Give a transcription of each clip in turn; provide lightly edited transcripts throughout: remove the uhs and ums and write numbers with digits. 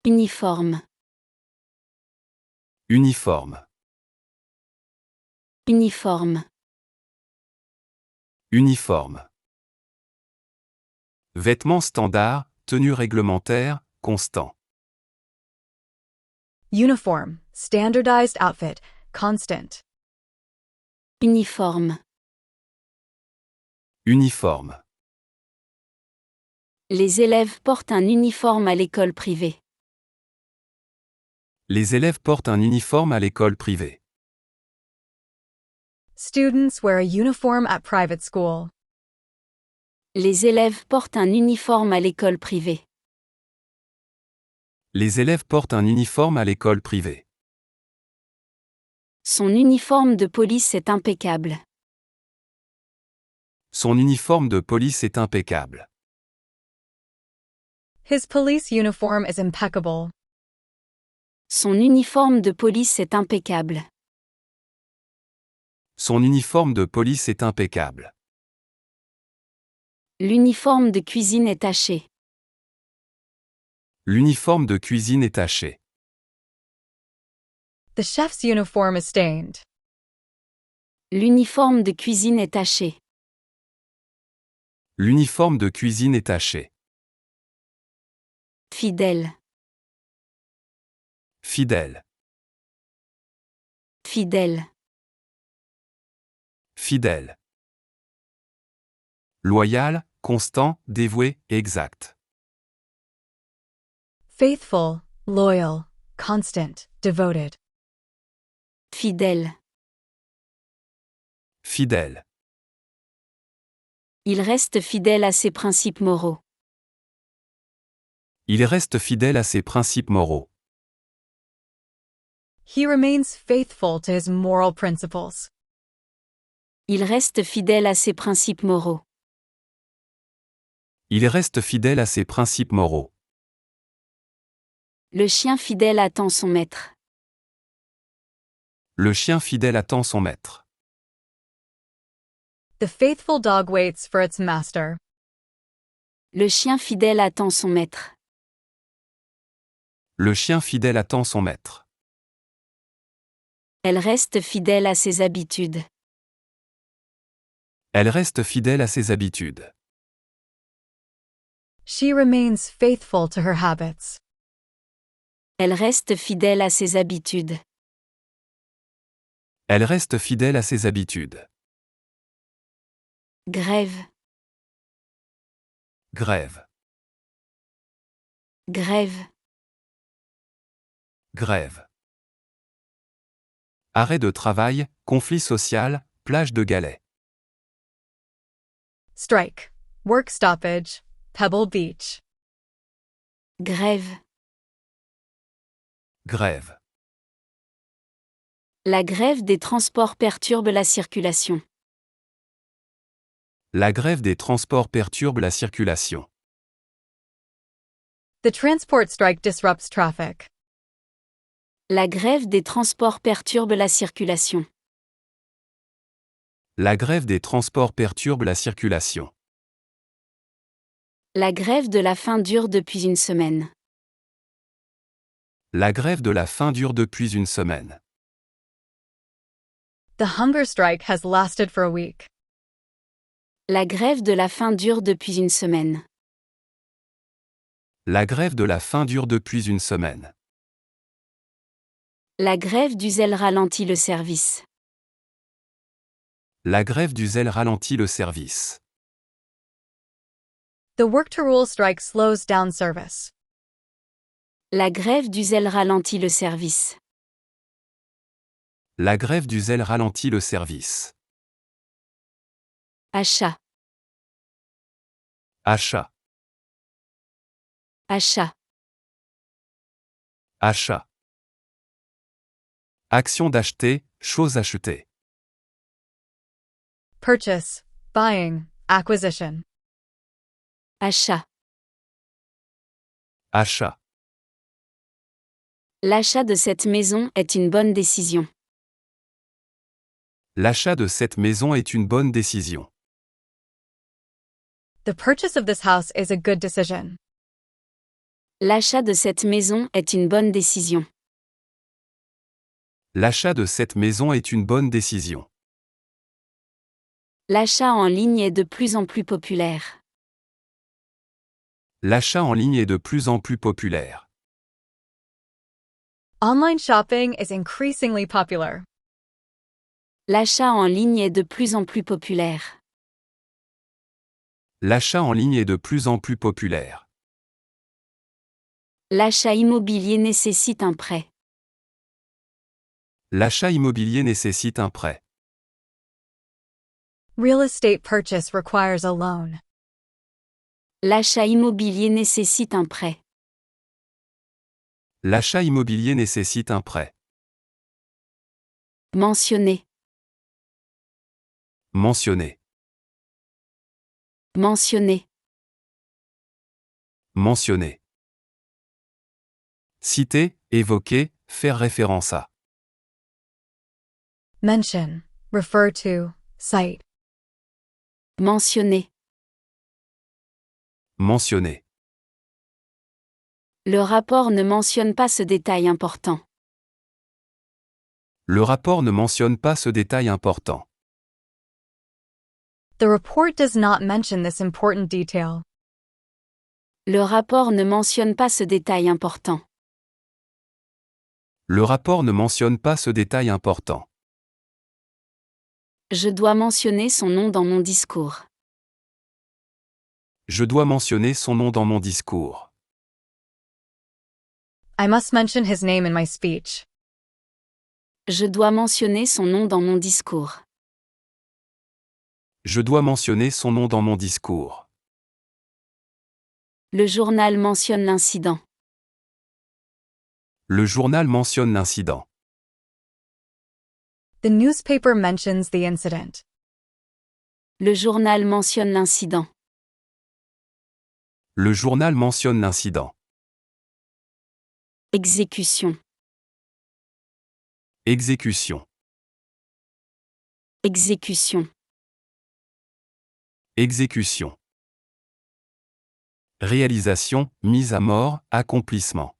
Uniforme. Uniforme. Uniforme. Uniforme. Vêtements standards, tenue réglementaire, constant. Uniform, standardized outfit, constant. Uniforme. Uniforme. Les élèves portent un uniforme à l'école privée. Les élèves portent un uniforme à l'école privée. Students wear a uniform at private school. Les élèves portent un uniforme à l'école privée. Les élèves portent un uniforme à l'école privée. Son uniforme de police est impeccable. Son uniforme de police est impeccable. His police uniform is impeccable. Son uniforme de police est impeccable. Son uniforme de police est impeccable. L'uniforme de cuisine est taché. L'uniforme de cuisine est taché. The chef's uniform is stained. L'uniforme de cuisine est taché. L'uniforme de cuisine est taché. Fidèle. Fidèle. Fidèle. Fidèle. Loyal, constant, dévoué, exact. Faithful, loyal, constant, devoted. Fidèle. Fidèle. Il reste fidèle à ses principes moraux. Il reste fidèle à ses principes moraux. He remains faithful to his moral principles. Il reste fidèle à ses principes moraux. Il reste fidèle à ses principes moraux. Le chien fidèle attend son maître. Le chien fidèle attend son maître. The faithful dog waits for its master. Le chien fidèle attend son maître. Le chien fidèle attend son maître. Elle reste fidèle à ses habitudes. Elle reste fidèle à ses habitudes. She remains faithful to her habits. Elle reste fidèle à ses habitudes. Elle reste fidèle à ses habitudes. Grève. Grève. Grève. Grève. Arrêt de travail, conflit social, plage de galets. Strike. Work stoppage. Pebble Beach. Grève. Grève. La grève des transports perturbe la circulation. La grève des transports perturbe la circulation. The transport strike disrupts traffic. La grève des transports perturbe la circulation. La grève des transports perturbe la circulation. La grève de la faim dure depuis une semaine. La grève de la faim dure depuis une semaine. The hunger strike has lasted for a week. La grève de la faim dure depuis une semaine. La grève de la faim dure depuis une semaine. La grève du zèle ralentit le service. La grève du zèle ralentit le service. The work to rule strike slows down service. La grève du zèle ralentit le service. La grève du zèle ralentit le service. Achat. Achat. Achat. Achat. Action d'acheter, chose achetée. Purchase. Buying. Acquisition. Achat. Achat. L'achat de cette maison est une bonne décision. L'achat de cette maison est une bonne décision. The purchase of this house is a good decision. L'achat de cette maison est une bonne décision. L'achat de cette maison est une bonne décision. L'achat en ligne est de plus en plus populaire. L'achat en ligne est de plus en plus populaire. Online shopping is increasingly popular. L'achat en ligne est de plus en plus populaire. L'achat en ligne est de plus en plus populaire. L'achat immobilier nécessite un prêt. L'achat immobilier nécessite un prêt. Real estate purchase requires a loan. L'achat immobilier nécessite un prêt. L'achat immobilier nécessite un prêt. Mentionner. Mentionner. Mentionner. Mentionner. Citer, évoquer, faire référence à. Mention, refer to, cite. Mentionner. Mentionner. Le rapport ne mentionne pas ce détail important. Le rapport ne mentionne pas ce détail important. The report does not mention this important detail. Le rapport ne mentionne pas ce détail important. Le rapport ne mentionne pas ce détail important. Je dois mentionner son nom dans mon discours. Je dois mentionner son nom dans mon discours. I must mention his name in my speech. Je dois mentionner son nom dans mon discours. Je dois mentionner son nom dans mon discours. Le journal mentionne l'incident. Le journal mentionne l'incident. The newspaper mentions the incident. Le journal mentionne l'incident. Le journal mentionne l'incident. Exécution. Exécution. Exécution. Exécution. Réalisation, mise à mort, accomplissement.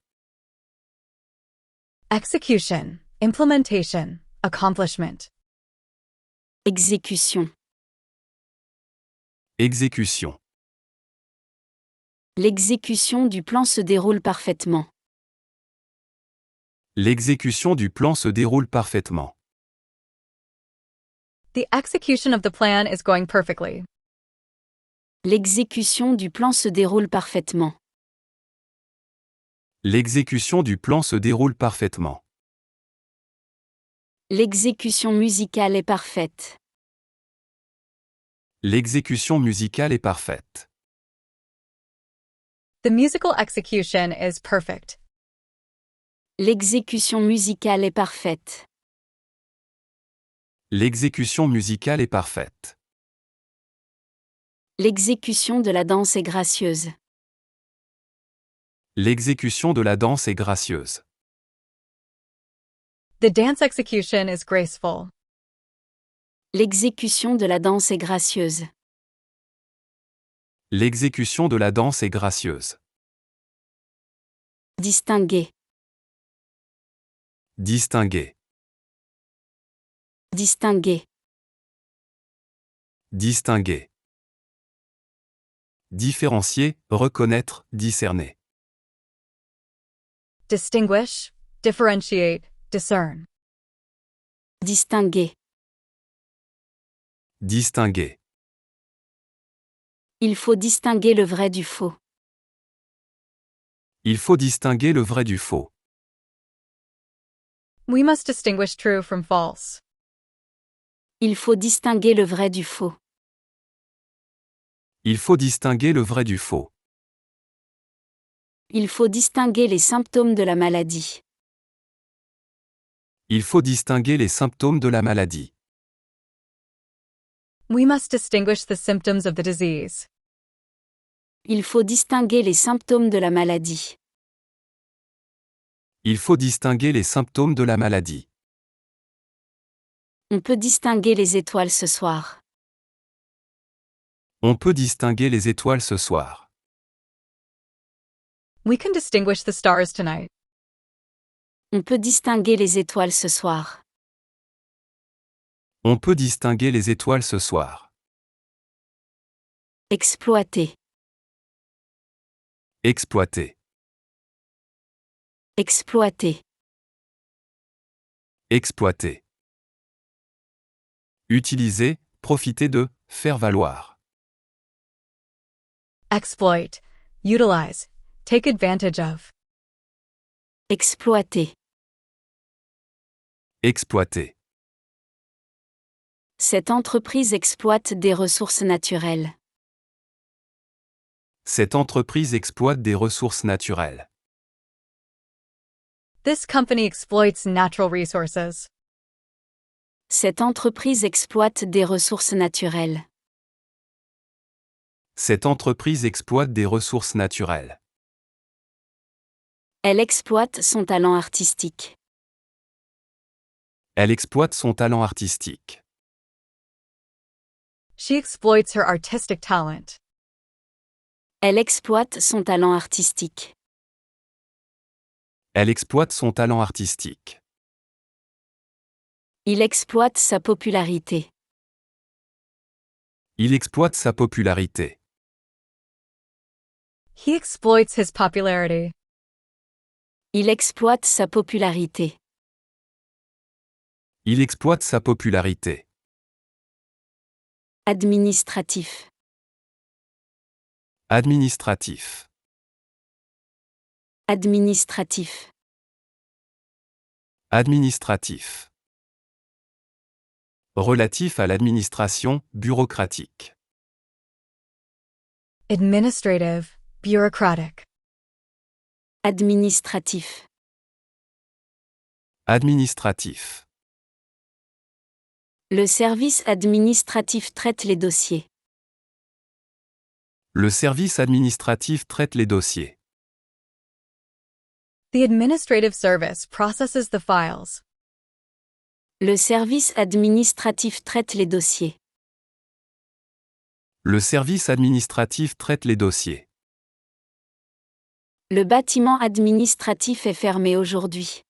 Execution, implementation, accomplishment. Exécution. Exécution. L'exécution du plan se déroule parfaitement. L'exécution du plan se déroule parfaitement. The execution of the plan is going perfectly. L'exécution du plan se déroule parfaitement. L'exécution du plan se déroule parfaitement. L'exécution musicale est parfaite. L'exécution musicale est parfaite. The musical execution is perfect. L'exécution musicale est parfaite. L'exécution musicale est parfaite. L'exécution de la danse est gracieuse. L'exécution de la danse est gracieuse. The dance execution is graceful. L'exécution de la danse est gracieuse. L'exécution de la danse est gracieuse. Distinguer. Distinguer. Distinguer. Distinguer. Différencier, reconnaître, discerner. Distinguish, differentiate, discern. Distinguer. Distinguer. Il faut distinguer le vrai du faux. Il faut distinguer le vrai du faux. We must distinguish true from false. Il faut distinguer le vrai du faux. Il faut distinguer le vrai du faux. Il faut distinguer les symptômes de la maladie. Il faut distinguer les symptômes de la maladie. We must distinguish the symptoms of the disease. Il faut distinguer les symptômes de la maladie. Il faut distinguer les symptômes de la maladie. On peut distinguer les étoiles ce soir. On peut distinguer les étoiles ce soir. We can distinguish the stars tonight. On peut distinguer les étoiles ce soir. On peut distinguer les étoiles ce soir. Exploiter. Exploiter. Exploiter. Exploiter. Utiliser, profiter de, faire valoir. Exploit. Utilize. Take advantage of. Exploiter. Exploiter. Cette entreprise exploite des ressources naturelles. Cette entreprise exploite des ressources naturelles. This company exploits natural resources. Cette entreprise exploite des ressources naturelles. Cette entreprise exploite des ressources naturelles. Elle exploite son talent artistique. Elle exploite son talent artistique. She exploits her artistic talent. Elle exploite son talent artistique. Elle exploite son talent artistique. Il exploite sa popularité. Il exploite sa popularité. He exploits his popularity. Il exploite sa popularité. Il exploite sa popularité. Administratif. Administratif. Administratif. Administratif. Relatif à l'administration, bureaucratique. Administrative. Bureaucratic. Administratif. Administratif. Le service administratif traite les dossiers. Le service administratif traite les dossiers. The administrative service processes the files. Le service administratif traite les dossiers. Le service administratif traite les dossiers. Le bâtiment administratif est fermé aujourd'hui.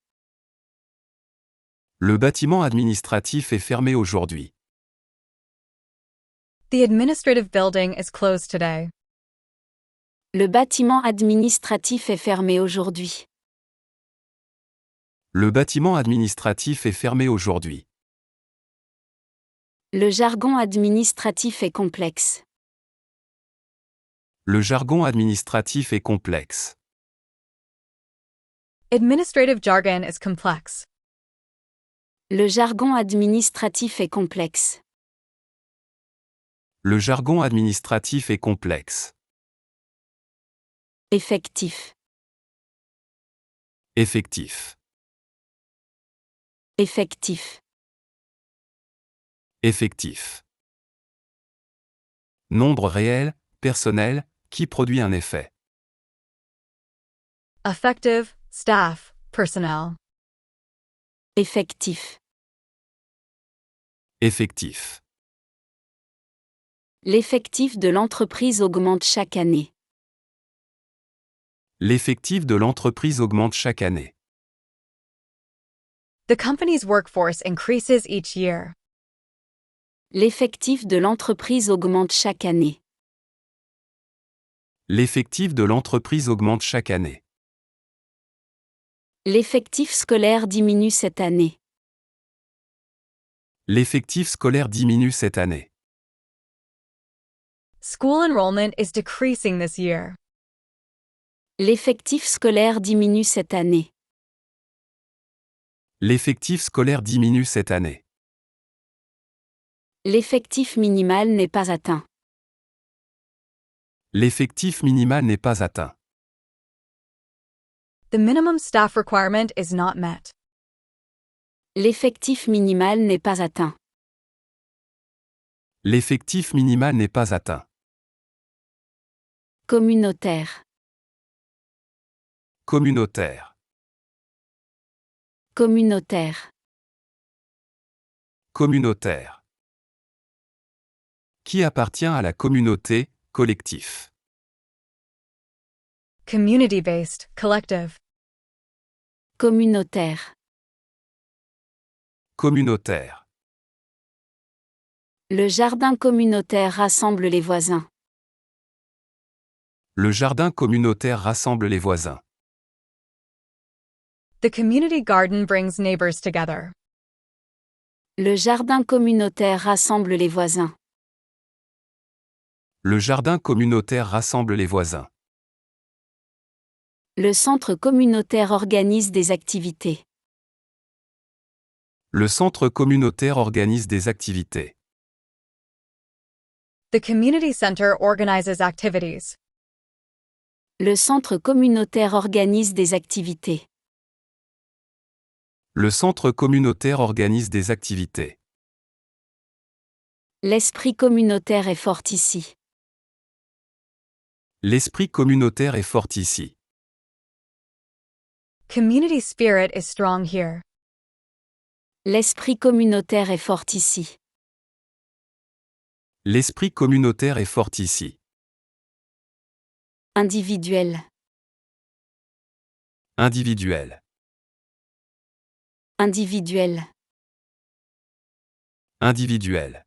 Le bâtiment administratif est fermé aujourd'hui. The administrative building is closed today. Le bâtiment administratif est fermé aujourd'hui. Le bâtiment administratif est fermé aujourd'hui. Le jargon administratif est complexe. Le jargon administratif est complexe. Administrative jargon is complex. Le jargon administratif est complexe. Le jargon administratif est complexe. Effectif. Effectif. Effectif. Effectif. Nombre réel, personnel, qui produit un effet. Effective. Staff. Personnel. Effectif. Effectif. L'effectif de l'entreprise augmente chaque année. L'effectif de l'entreprise augmente chaque année. The company's workforce increases each year. L'effectif de l'entreprise augmente chaque année. L'effectif de l'entreprise augmente chaque année. L'effectif scolaire diminue cette année. L'effectif scolaire diminue cette année. School enrollment is decreasing this year. L'effectif scolaire diminue cette année. L'effectif scolaire diminue cette année. L'effectif minimal n'est pas atteint. L'effectif minimal n'est pas atteint. The minimum staff requirement is not met. L'effectif minimal n'est pas atteint. L'effectif minimal n'est pas atteint. Communautaire. Communautaire. Communautaire. Communautaire. Qui appartient à la communauté, collectif. Community-based, collective. Communautaire. Communautaire. Le jardin communautaire rassemble les voisins. Le jardin communautaire rassemble les voisins. The community garden brings neighbors together. Le jardin communautaire rassemble les voisins. Le jardin communautaire rassemble les voisins. Le centre communautaire organise des activités. Le centre communautaire organise des activités. The community center organizes activities. Le centre communautaire organise des activités. Le centre communautaire organise des activités. L'esprit communautaire est fort ici. L'esprit communautaire est fort ici. Community spirit is strong here. L'esprit communautaire est fort ici. L'esprit communautaire est fort ici. Individuel. Individuel. Individuel. Individuel.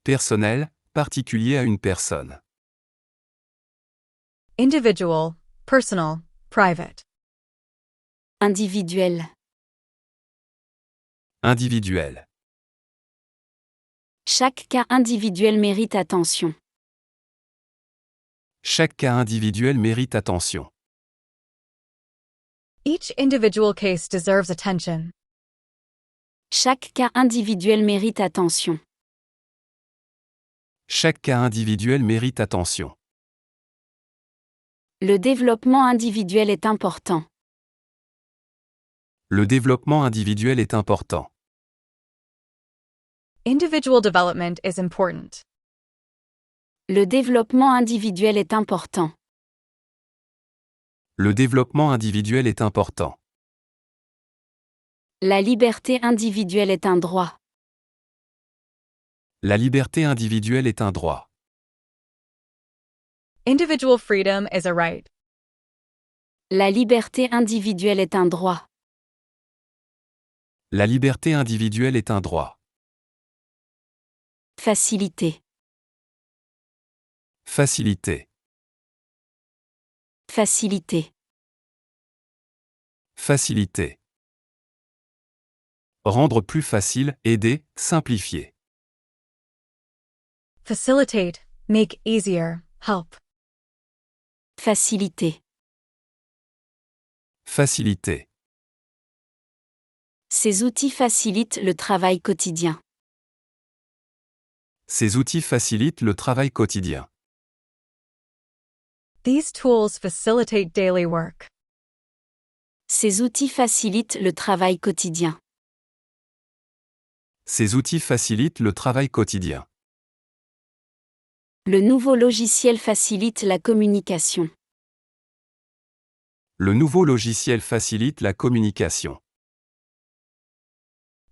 Personnel, particulier à une personne. Individual, personal, private. Individuel. Individuel. Chaque cas individuel mérite attention. Chaque cas individuel mérite attention. Each individual case deserves attention. Chaque cas individuel mérite attention. Chaque cas individuel mérite attention. Le développement individuel est important. Le développement individuel est important. Individual development is important. Le développement individuel est important. Le développement individuel est important. La liberté individuelle est un droit. La liberté individuelle est un droit. Individual freedom is a right. La liberté individuelle est un droit. La liberté individuelle est un droit. Facilité. Facilité. Facilité. Facilité. Rendre plus facile, aider, simplifier. Facilitate, make easier, help. Facilité. Facilité. Ces outils facilitent le travail quotidien. Ces outils facilitent le travail quotidien. These tools facilitate daily work. Ces outils facilitent le travail quotidien. Ces outils facilitent le travail quotidien. Le nouveau logiciel facilite la communication. Le nouveau logiciel facilite la communication.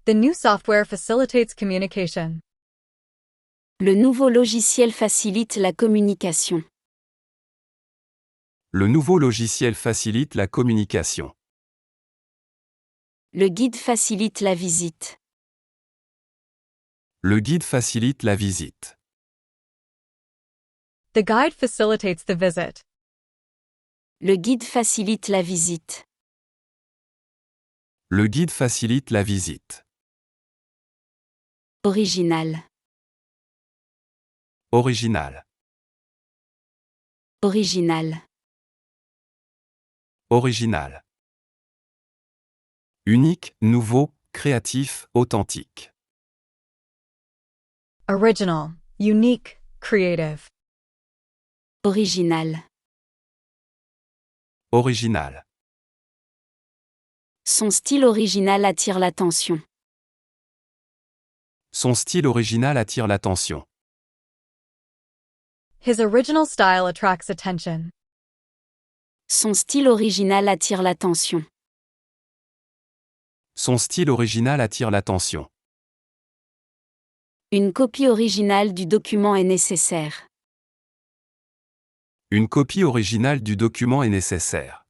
The new software facilitates communication. Le nouveau logiciel facilite la communication. Le nouveau logiciel facilite la communication. Le guide facilite la visite. Le guide facilite la visite. The guide facilitates the visit. Le guide facilite la visite. Le guide facilite la visite. Original. Original. Original. Original. Unique, nouveau, créatif, authentique. Original, unique, creative. Original. Original. Son style original attire l'attention. Son style original attire l'attention. His original style attracts attention. Son style original attire l'attention. Son style original attire l'attention. Une copie originale du document est nécessaire. Une copie originale du document est nécessaire.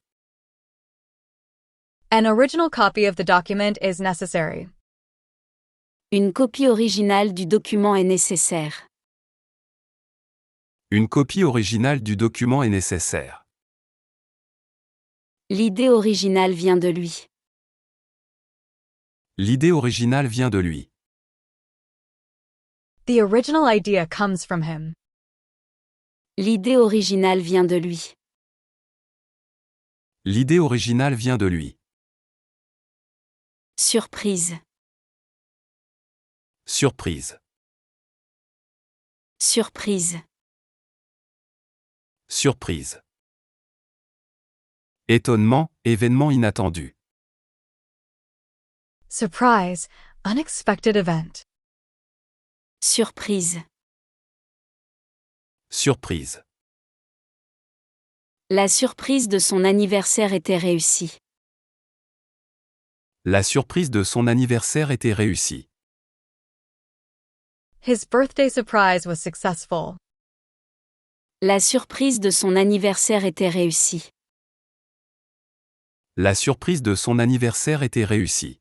An original copy of the document is necessary. Une copie originale du document est nécessaire. Une copie originale du document est nécessaire. L'idée originale vient de lui. L'idée originale vient de lui. The original idea comes from him. L'idée originale vient de lui. L'idée originale vient de lui. Surprise. Surprise. Surprise. Surprise. Étonnement, événement inattendu. Surprise, unexpected event. Surprise. Surprise. La surprise de son anniversaire était réussie. La surprise de son anniversaire était réussie. His birthday surprise was successful. La surprise de son anniversaire était réussie. La surprise de son anniversaire était réussie.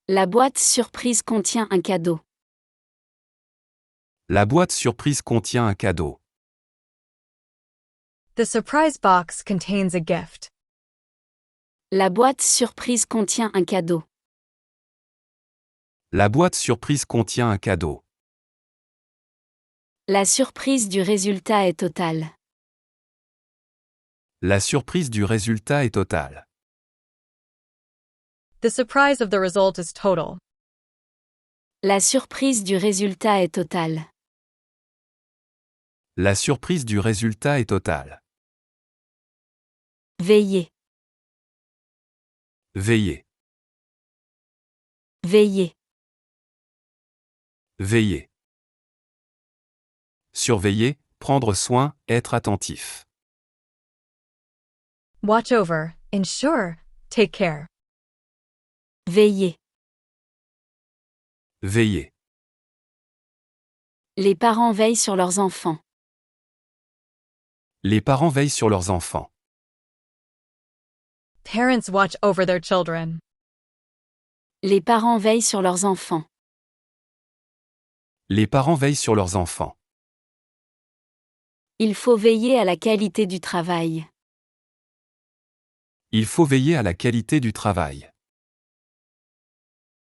La boîte surprise contient un cadeau. La boîte surprise contient un cadeau. The surprise box contains a gift. La boîte surprise contient un cadeau. La boîte surprise contient un cadeau. La surprise du résultat est totale. La surprise du résultat est totale. The surprise of the result is total. La surprise du résultat est totale. La surprise du résultat est totale. Veiller. Veiller. Veiller. Veiller. Surveiller, prendre soin, être attentif. Watch over, ensure, take care. Veiller. Veiller. Les parents veillent sur leurs enfants. Les parents veillent sur leurs enfants. Parents watch over their children. Les parents veillent sur leurs enfants. Les parents veillent sur leurs enfants. Il faut veiller à la qualité du travail. Il faut veiller à la qualité du travail.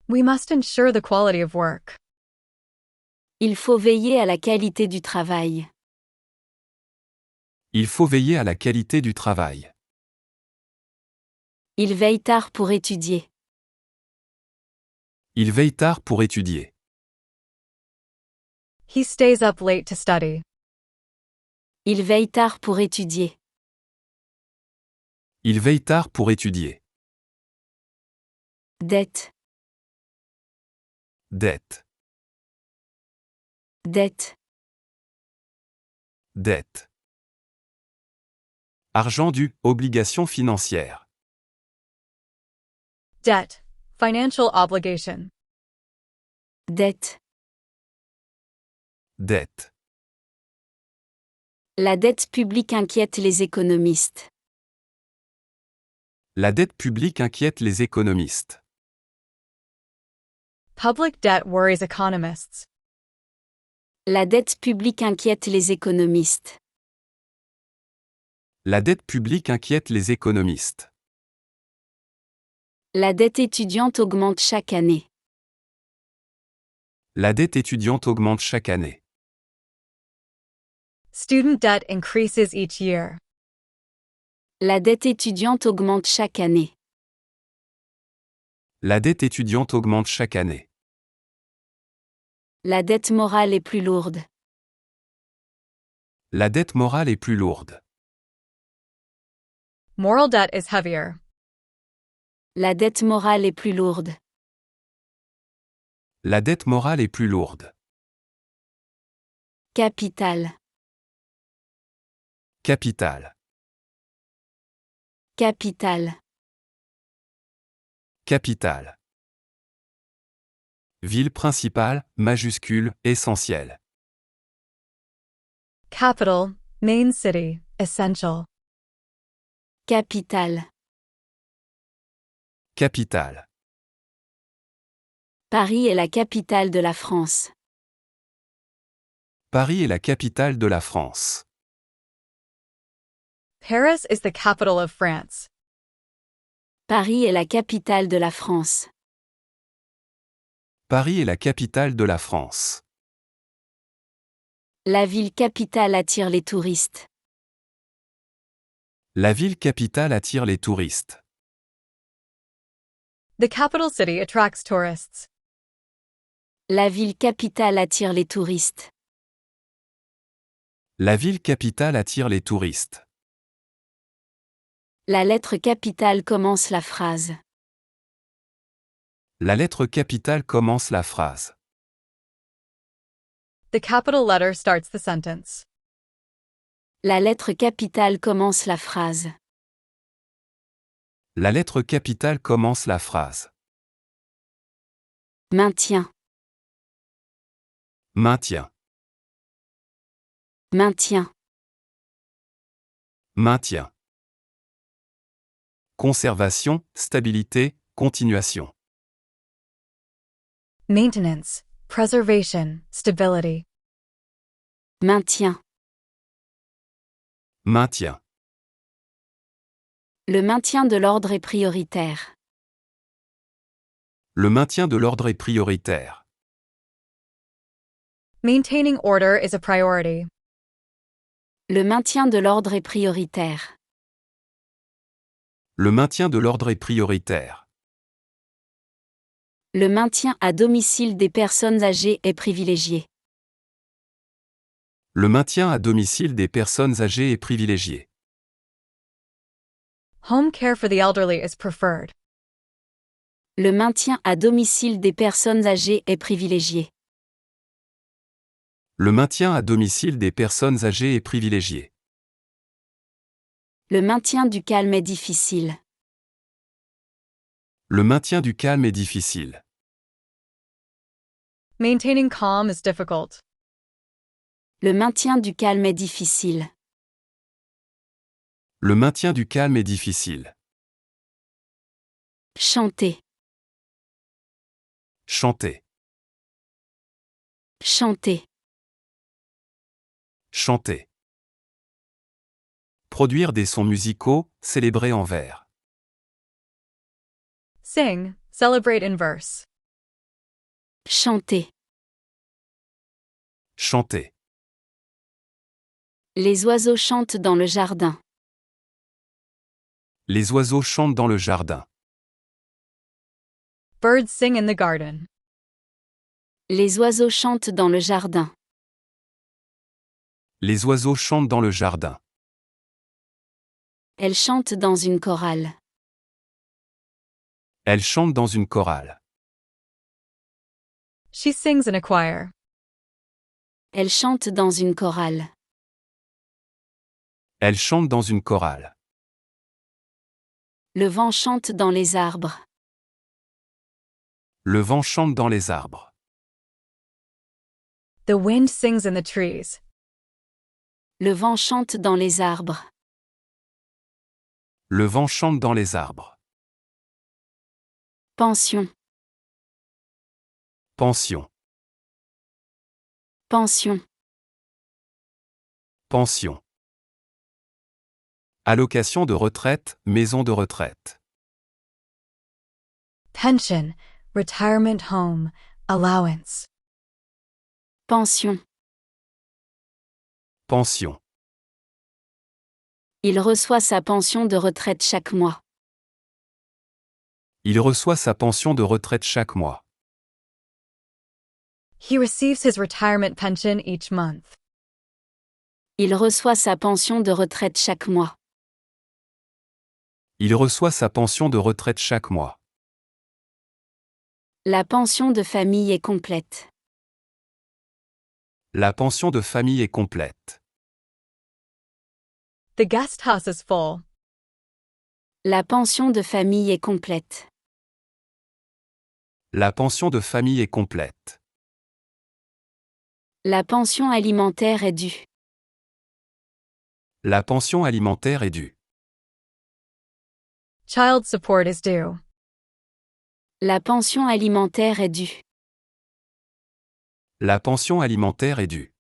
We must ensure the quality of work. Il faut veiller à la qualité du travail. Il faut veiller à la qualité du travail. Il veille tard pour étudier. Il veille tard pour étudier. He stays up late to study. Il veille tard pour étudier. Il veille tard pour étudier. Dette. Dette. Dette. Dette. Argent dû, obligation financière. Debt, financial obligation. Dette. Dette. La dette publique inquiète les économistes. La dette publique inquiète les économistes. Public debt worries economists. La dette publique inquiète les économistes. La dette publique inquiète les économistes. La dette étudiante augmente chaque année. La dette étudiante augmente chaque année. Student debt increases each year. La dette étudiante augmente chaque année. La dette étudiante augmente chaque année. La dette morale est plus lourde. La dette morale est plus lourde. Moral debt is heavier. La dette morale est plus lourde. La dette morale est plus lourde. Capital. Capital. Capital. Capitale. Ville principale, majuscule, essentielle. Capital, Main city, essential. Capitale. Capitale. Paris est la capitale de la France. Paris est la capitale de la France. Paris is the capital of France. Paris est la capitale de la France. Paris est la capitale de la France. La ville capitale attire les touristes. La ville capitale attire les touristes. The capital city attracts tourists. La ville capitale attire les touristes. La ville capitale attire les touristes. La lettre capitale commence la phrase. La lettre capitale commence la phrase. The capital letter starts the sentence. La lettre capitale commence la phrase. La lettre capitale commence la phrase. Maintien. Maintien. Maintien. Maintien. Conservation, stabilité, continuation. Maintenance, preservation, stability. Maintien. Maintien. Le maintien de l'ordre est prioritaire. Le maintien de l'ordre est prioritaire. Maintaining order is a priority. Le maintien de l'ordre est prioritaire. Le maintien de l'ordre est prioritaire. Le maintien à domicile des personnes âgées est privilégié. Le maintien à domicile des personnes âgées est privilégié. Home care for the elderly is preferred. Le maintien à domicile des personnes âgées est privilégié. Le maintien à domicile des personnes âgées est privilégié. Le maintien du calme est difficile. Le maintien du calme est difficile. Maintaining calm is difficult. Le maintien du calme est difficile. Le maintien du calme est difficile. Chanter. Chanter. Chanter. Chanter. Produire des sons musicaux, célébrer en vers. Sing, celebrate in verse. Chanter. Chanter. Les oiseaux chantent dans le jardin. Les oiseaux chantent dans le jardin. Birds sing in the garden. Les oiseaux chantent dans le jardin. Les oiseaux chantent dans le jardin. Elles chantent dans une chorale. Elles chantent dans une chorale. She sings in a choir. Elles chantent dans une chorale. Elles chantent dans une chorale. Le vent chante dans les arbres. Le vent chante dans les arbres. The wind sings in the trees. Le vent chante dans les arbres. Le vent chante dans les arbres. Pension. Pension. Pension. Pension. Allocation de retraite, maison de retraite. Pension, retirement home, allowance. Pension. Pension. Il reçoit sa pension de retraite chaque mois. Il reçoit sa pension de retraite chaque mois. He receives his retirement pension each month. Il reçoit sa pension de retraite chaque mois. Il reçoit sa pension de retraite chaque mois. La pension de famille est complète. La pension de famille est complète. The guest house is full. La pension de famille est complète. La pension de famille est complète. La pension alimentaire est due. La pension alimentaire est due. Child support is due. La pension alimentaire est due. La pension alimentaire est due.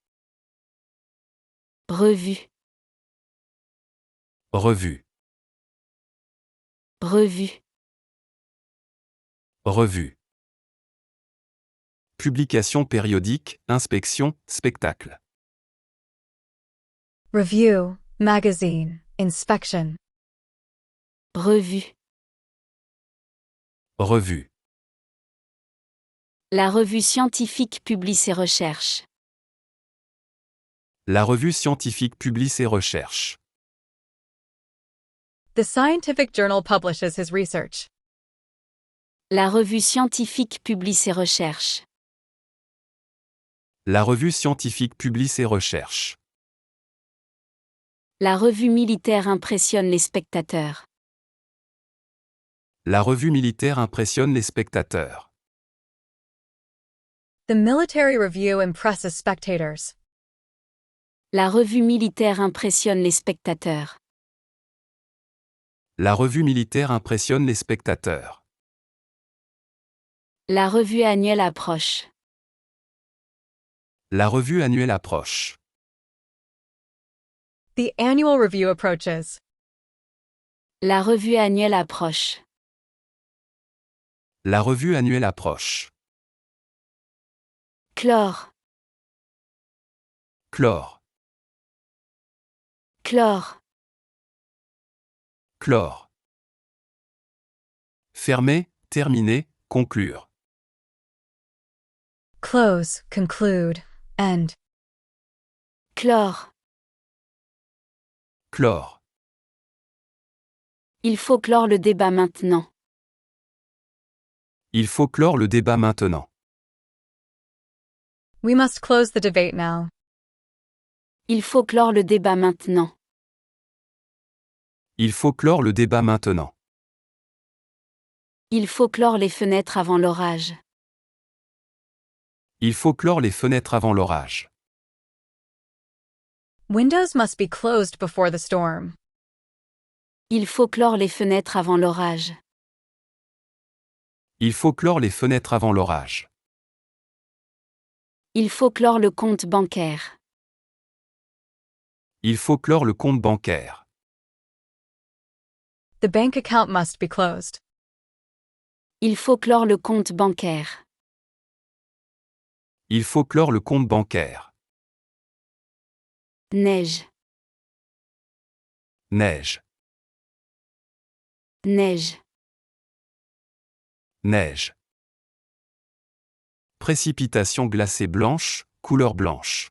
Revue. Revue. Revue. Revue. Publication périodique, inspection, spectacle. Review, magazine, inspection. Revue. Revue. La revue scientifique publie ses recherches. La revue scientifique publie ses recherches. The scientific journal publishes his research. La revue scientifique publie ses recherches. La revue scientifique publie ses recherches. La revue militaire impressionne les spectateurs. La revue militaire impressionne les spectateurs. The military review impresses spectators. La revue militaire impressionne les spectateurs. La revue militaire impressionne les spectateurs. La revue annuelle approche. La revue annuelle approche. The annual review approaches. La revue annuelle approche. La revue annuelle approche. Chlore. Chlore. Chlore. Chlore. Fermer, terminer, conclure. Close, conclude, end. Chlore. Chlore. Il faut clore le débat maintenant. Il faut clore le débat maintenant. We must close the debate now. Il faut clore le débat maintenant. Il faut clore le débat maintenant. Il faut clore les fenêtres avant l'orage. Il faut clore les fenêtres avant l'orage. Windows must be closed before the storm. Il faut clore les fenêtres avant l'orage. Il faut clore les fenêtres avant l'orage. Il faut clore le compte bancaire. Il faut clore le compte bancaire. The bank account must be closed. Il faut clore le compte bancaire. Il faut clore le compte bancaire. Neige. Neige. Neige. Neige. Précipitation glacée blanche, couleur blanche.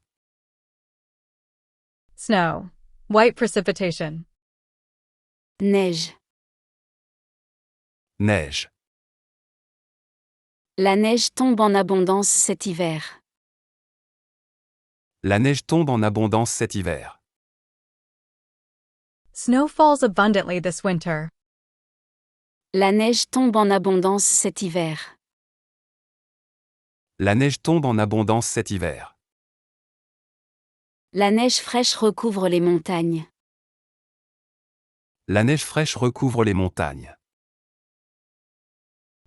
Snow. White precipitation. Neige. Neige. La neige tombe en abondance cet hiver. La neige tombe en abondance cet hiver. Snow falls abundantly this winter. La neige tombe en abondance cet hiver. La neige tombe en abondance cet hiver. La neige fraîche recouvre les montagnes. La neige fraîche recouvre les montagnes.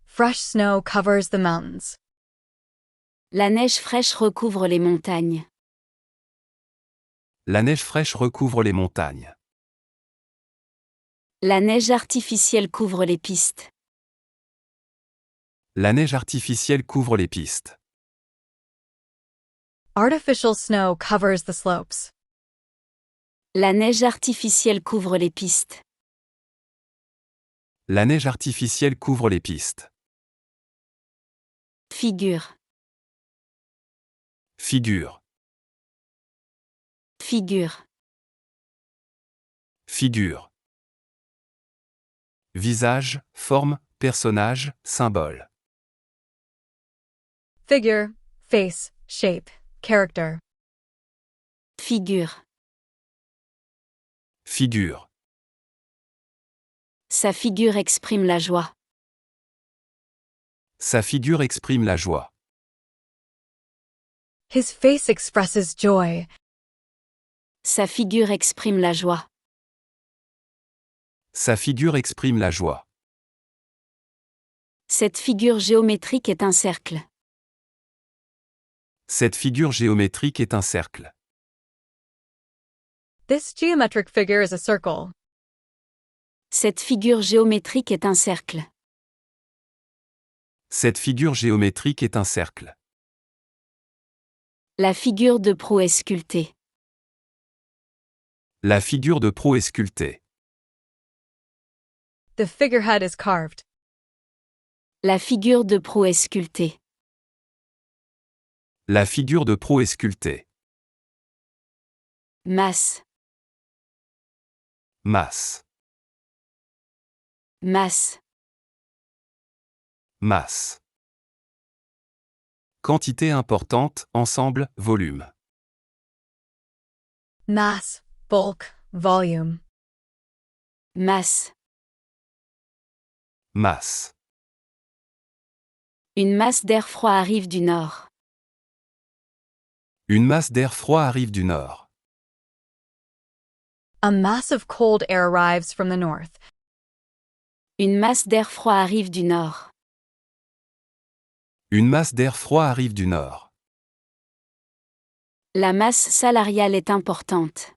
Fresh snow covers the mountains. La neige fraîche recouvre les montagnes. La neige fraîche recouvre les montagnes. La neige artificielle couvre les pistes. La neige artificielle couvre les pistes. Artificial snow covers the slopes. La neige artificielle couvre les pistes. La neige artificielle couvre les pistes. Figure. Figure. Figure. Figure. Visage, forme, personnage, symbole. Figure, face, shape, character. Figure. Figure. Sa figure exprime la joie. Sa figure exprime la joie. His face expresses joy. Sa figure exprime la joie. Sa figure exprime la joie. Cette figure géométrique est un cercle. Cette figure géométrique est un cercle. This geometric figure is a circle. Cette figure géométrique est un cercle. Cette figure géométrique est un cercle. La figure de proue est sculptée. La figure de proue est sculptée. The figurehead is carved. La figure de proue est sculptée. La figure de proue est sculptée. Masse. Masse. Masse. Masse. Quantité importante, ensemble, volume. Mass, bulk, volume. Masse. Masse. Une masse d'air froid arrive du nord. Une masse d'air froid arrive du nord. A mass of cold air arrives from the north. Une masse d'air froid arrive du nord. Une masse d'air froid arrive du nord. La masse salariale est importante.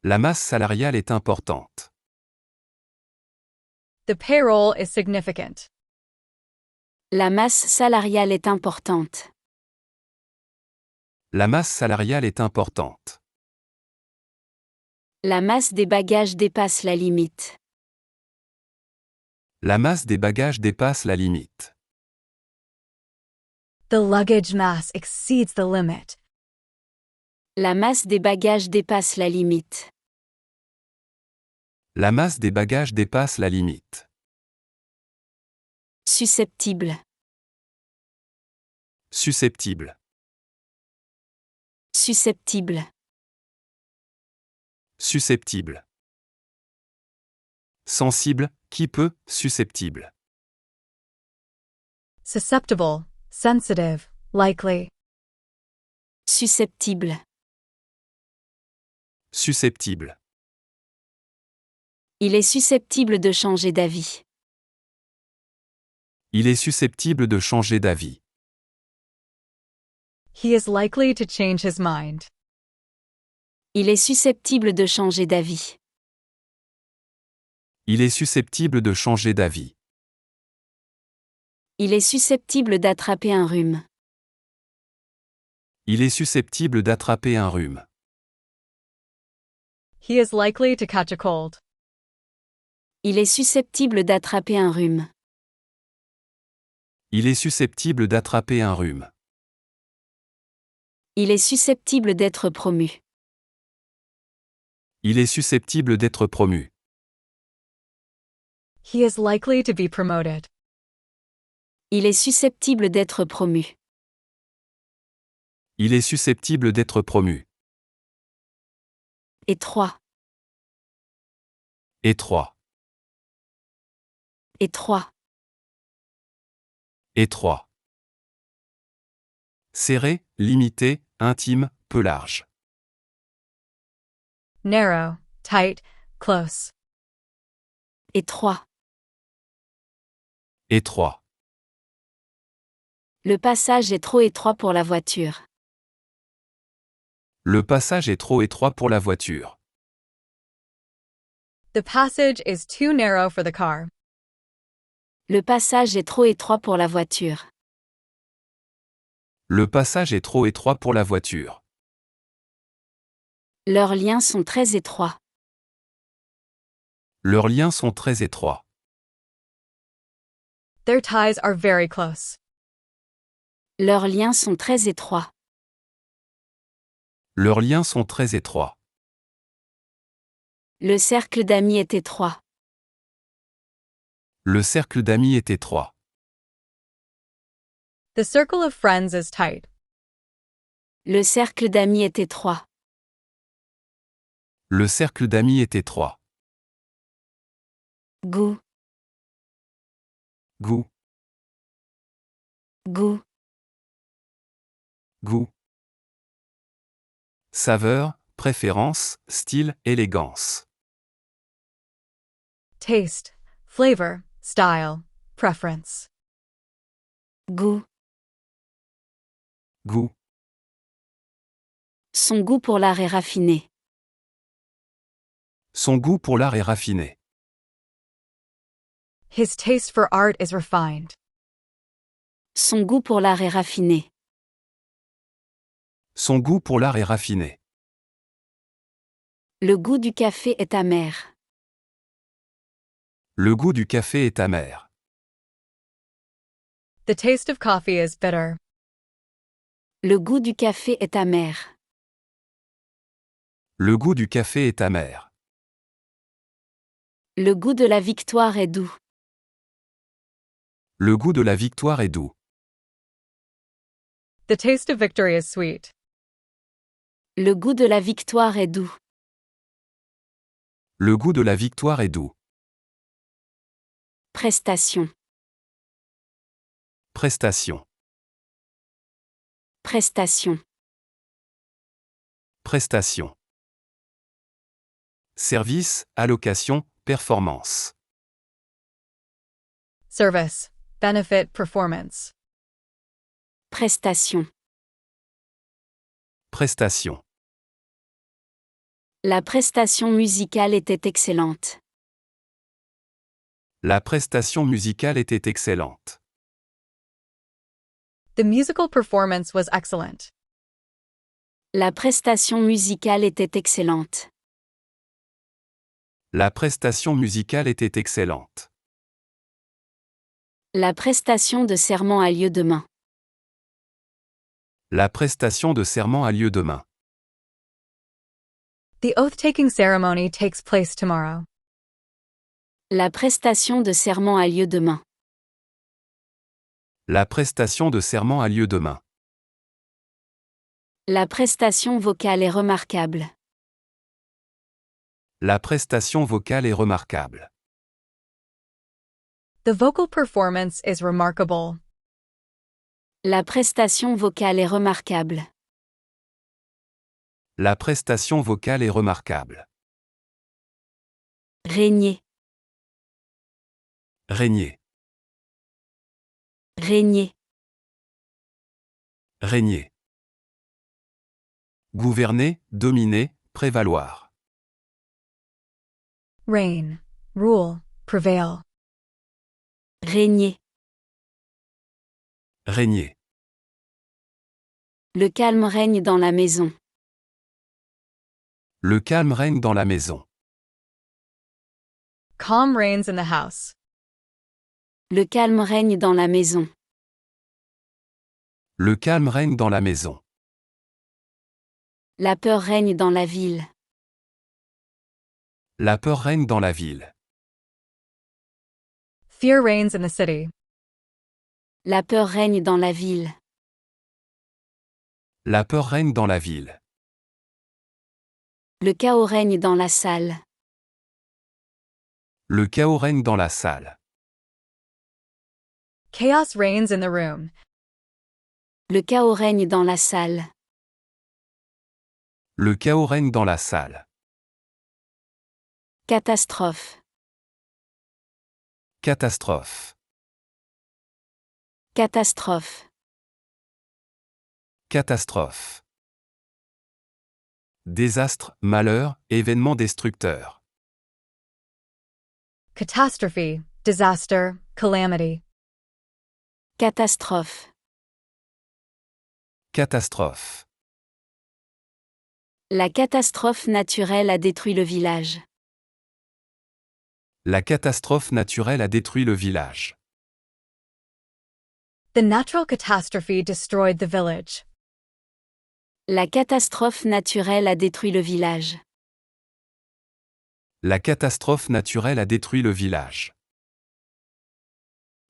La masse salariale est importante. The payroll is significant. La masse salariale est importante. La masse salariale est importante. La masse des bagages dépasse la limite. La masse des bagages dépasse la limite. The luggage mass exceeds the limit. La masse des bagages dépasse la limite. La masse des bagages dépasse la limite. Susceptible. Susceptible. Susceptible. Susceptible. Sensible, qui peut, susceptible. Susceptible, sensitive, likely. Susceptible. Susceptible. Il est susceptible de changer d'avis. Il est susceptible de changer d'avis. He is likely to change his mind. Il est susceptible de changer d'avis. Il est susceptible de changer d'avis. Il est susceptible d'attraper un rhume. Il est susceptible d'attraper un rhume. He is likely to catch a cold. Il est susceptible d'attraper un rhume. Il est susceptible d'attraper un rhume. Il est susceptible d'être promu. Il est susceptible d'être promu. He is likely to be promoted. Il est susceptible d'être promu. Il est susceptible d'être promu. Étroit. Étroit. Étroit. Étroit. Serré, limité, intime, peu large. Narrow, tight, close. Étroit. Étroit. Le passage est trop étroit pour la voiture. Le passage est trop étroit pour la voiture. The passage is too narrow for the car. Le passage est trop étroit pour la voiture. Le passage est trop étroit pour la voiture. Leurs liens sont très étroits. Leurs liens sont très étroits. Their ties are very close. Leurs liens sont très étroits. Leurs liens sont très étroits. Le cercle d'amis est étroit. Le cercle d'amis est étroit. The circle of friends is tight. Le cercle d'amis est étroit. Le cercle d'amis est étroit. Goût. Goût. Goût. Goût. Saveur, préférence, style, élégance. Taste, flavor, style, preference. Goût. Goût. Son goût pour l'art est raffiné. Son goût pour l'art est raffiné. His taste for art is refined. Son goût pour l'art est raffiné. Son goût pour l'art est raffiné. Le goût du café est amer. Le goût du café est amer. The taste of coffee is bitter. Le goût du café est amer. Le goût du café est amer. Le goût de la victoire est doux. Le goût de la victoire est doux. The taste of victory is sweet. Le goût de la victoire est doux. Le goût de la victoire est doux. Prestation. Prestation. Prestation. Prestation. Service, allocation, performance. Service, benefit, performance. Prestation. Prestation. La prestation musicale était excellente. La prestation musicale était excellente. The musical performance was excellent. La prestation musicale était excellente. La prestation musicale était excellente. La prestation de serment a lieu demain. La prestation de serment a lieu demain. The oath-taking ceremony takes place tomorrow. La prestation de serment a lieu demain. La prestation de serment a lieu demain. La prestation vocale est remarquable. La prestation vocale est remarquable. The vocal performance is remarkable. La prestation vocale est remarquable. La prestation vocale est remarquable. Régner. Régner. Régner. Régner. Gouverner, dominer, prévaloir. Reign, rule, prevail. Régner. Régner. Le calme règne dans la maison. Le calme règne dans la maison. Calm reigns in the house. Le calme règne dans la maison. Le calme règne dans la maison. La peur règne dans la ville. La peur règne dans la ville. Fear reigns in the city. La peur règne dans la ville. La peur règne dans la ville. Le chaos règne dans la salle. Le chaos règne dans la salle. Chaos reigns in the room. Le chaos règne dans la salle. Le chaos règne dans la salle. Catastrophe. Catastrophe. Catastrophe. Catastrophe. Désastre, malheur, événement destructeur. Catastrophe, disaster, calamity. Catastrophe. Catastrophe. La catastrophe naturelle a détruit le village. La catastrophe naturelle a détruit le village. The natural catastrophe destroyed the village. La catastrophe naturelle a détruit le village. La catastrophe naturelle a détruit le village.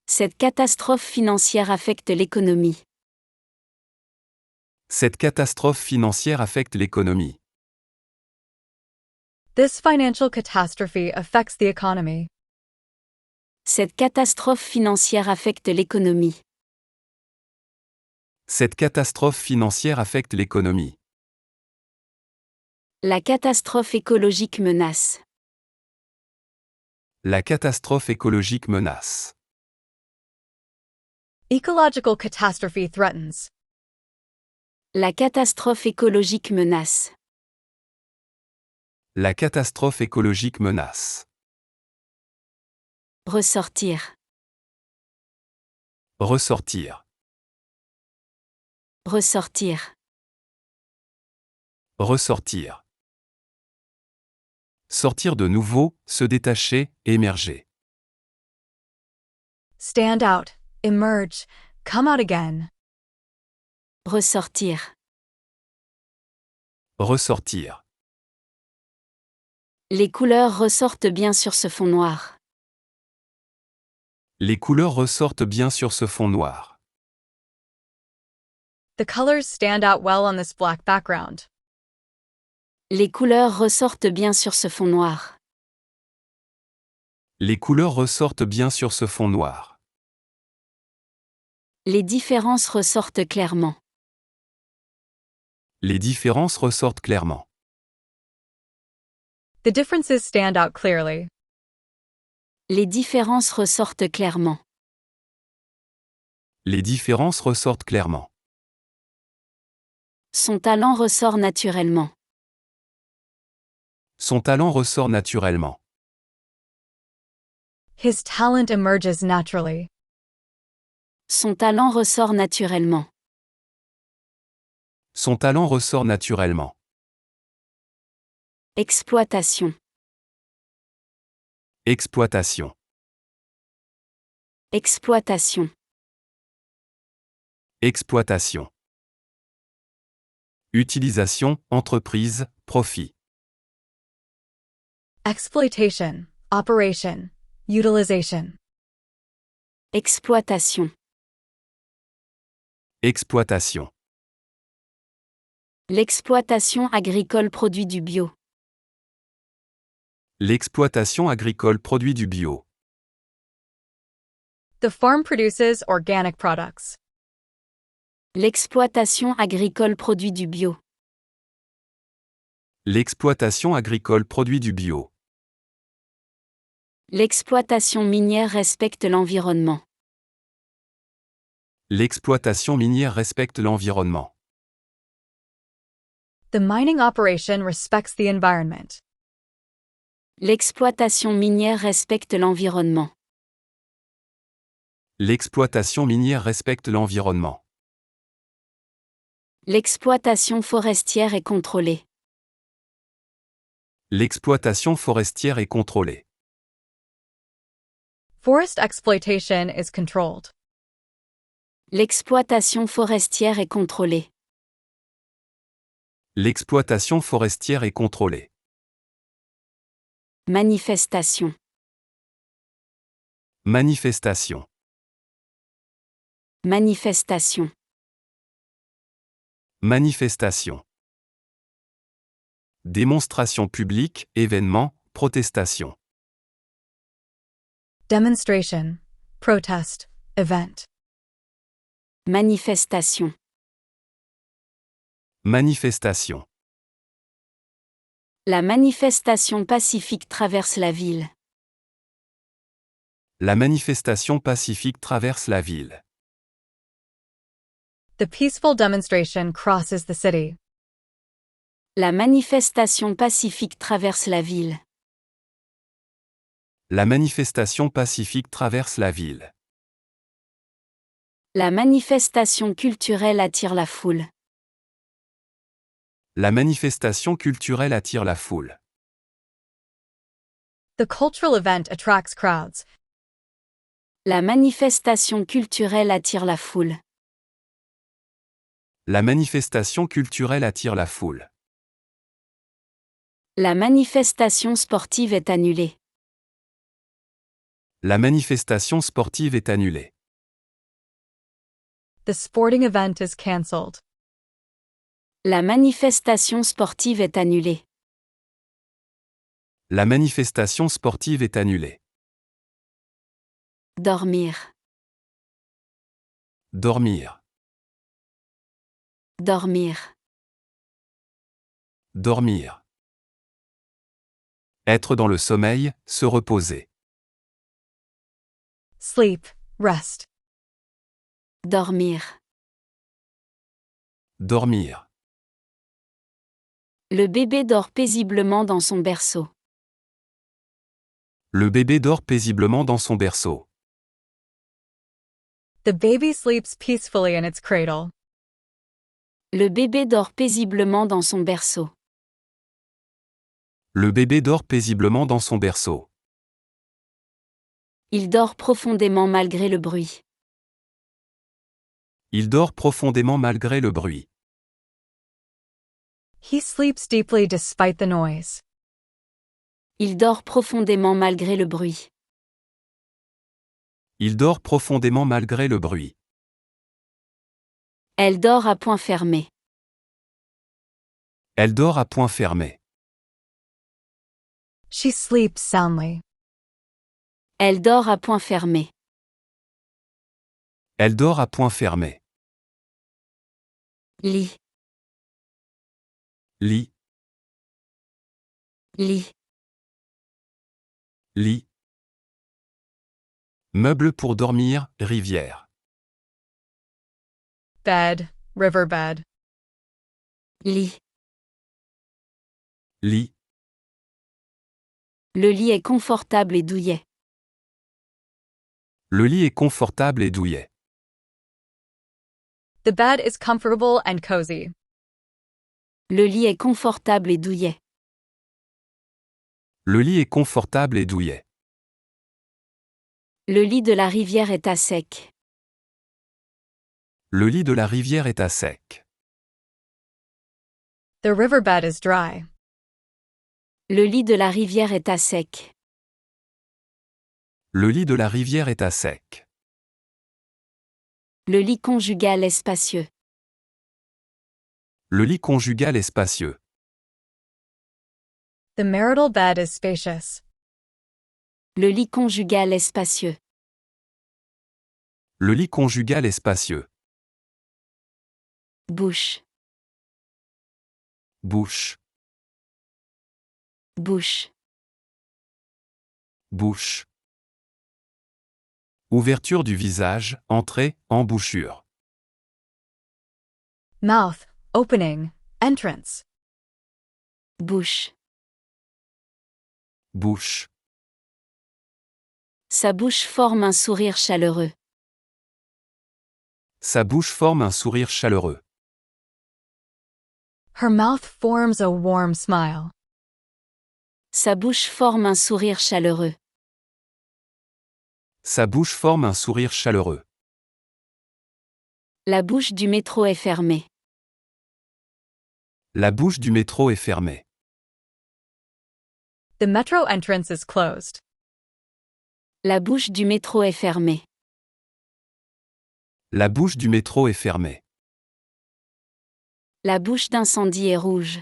Cette catastrophe financière affecte l'économie. Cette catastrophe financière affecte l'économie. This financial catastrophe affects the economy. Cette catastrophe financière affecte l'économie. Cette catastrophe financière affecte l'économie. La catastrophe écologique menace. La catastrophe écologique menace. Ecological catastrophe threatens. La catastrophe écologique menace. La catastrophe écologique menace. Ressortir. Ressortir. Ressortir. Ressortir. Sortir de nouveau, se détacher, émerger. Stand out. Emerge. Come out again. Ressortir. Ressortir. Les couleurs ressortent bien sur ce fond noir. Les couleurs ressortent bien sur ce fond noir. The colors stand out well on this black background. Les couleurs ressortent bien sur ce fond noir. Les couleurs ressortent bien sur ce fond noir. Les différences ressortent clairement. Les différences ressortent clairement. The differences stand out clearly. Les différences ressortent clairement. Les différences ressortent clairement. Son talent ressort naturellement. Son talent ressort naturellement. His talent emerges naturally. Son talent ressort naturellement. Son talent ressort naturellement. Exploitation. Exploitation. Exploitation. Exploitation. Utilisation, entreprise, profit. Exploitation. Operation. Utilization. Exploitation. Exploitation. L'exploitation agricole produit du bio. L'exploitation agricole produit du bio. The farm produces organic products. L'exploitation agricole produit du bio. L'exploitation agricole produit du bio. L'exploitation minière respecte l'environnement. L'exploitation minière respecte l'environnement. The mining operation respects the environment. L'exploitation minière respecte l'environnement. L'exploitation minière respecte l'environnement. L'exploitation forestière est contrôlée. L'exploitation forestière est contrôlée. Forest exploitation is controlled. L'exploitation forestière est contrôlée. L'exploitation forestière est contrôlée. Manifestation. Manifestation. Manifestation. Manifestation. Démonstration publique, événement, protestation. Demonstration. Protest. Event. Manifestation. Manifestation. La manifestation pacifique traverse la ville. La manifestation pacifique traverse la ville. The peaceful demonstration crosses the city. La manifestation pacifique traverse la ville. La manifestation pacifique traverse la ville. La manifestation culturelle attire la foule. La manifestation culturelle attire la foule. The cultural event attracts crowds. La manifestation culturelle attire la foule. La manifestation culturelle attire la foule. La manifestation sportive est annulée. La manifestation sportive est annulée. The sporting event is cancelled. La manifestation sportive est annulée. La manifestation sportive est annulée. Dormir. Dormir. Dormir. Dormir. Être dans le sommeil, se reposer. Sleep, rest. Dormir. Dormir. Le bébé dort paisiblement dans son berceau. Le bébé dort paisiblement dans son berceau. The baby sleeps peacefully in its cradle. Le bébé dort paisiblement dans son berceau. Le bébé dort paisiblement dans son berceau. Il dort profondément malgré le bruit. Il dort profondément malgré le bruit. He sleeps deeply despite the noise. Il dort profondément malgré le bruit. Il dort profondément malgré le bruit. Elle dort à point fermé. Elle dort à point fermé. She sleeps soundly. Elle dort à point fermé. Elle dort à point fermé. Lit. Lit. Lit. Lit. Meuble pour dormir, rivière. Bed, riverbed. Lit. Lit. Le lit est confortable et douillet. Le lit est confortable et douillet. The bed is comfortable and cozy. Le lit est confortable et douillet. Le lit est confortable et douillet. Le lit de la rivière est à sec. Le lit de la rivière est à sec. The riverbed is dry. Le lit de la rivière est à sec. Le lit de la rivière est à sec. Le lit conjugal est spacieux. Le lit conjugal est spacieux. The marital bed is spacious. Le lit conjugal est spacieux. Le lit conjugal est spacieux. Bouche. Bouche. Bouche. Bouche. Ouverture du visage, entrée, embouchure. Mouth, opening, entrance. Bouche. Bouche. Sa bouche forme un sourire chaleureux. Sa bouche forme un sourire chaleureux. Her mouth forms a warm smile. Sa bouche forme un sourire chaleureux. Sa bouche forme un sourire chaleureux. La bouche du métro est fermée. La bouche du métro est fermée. The metro entrance is closed. La bouche du métro est fermée. La bouche du métro est fermée. La bouche d'incendie est rouge.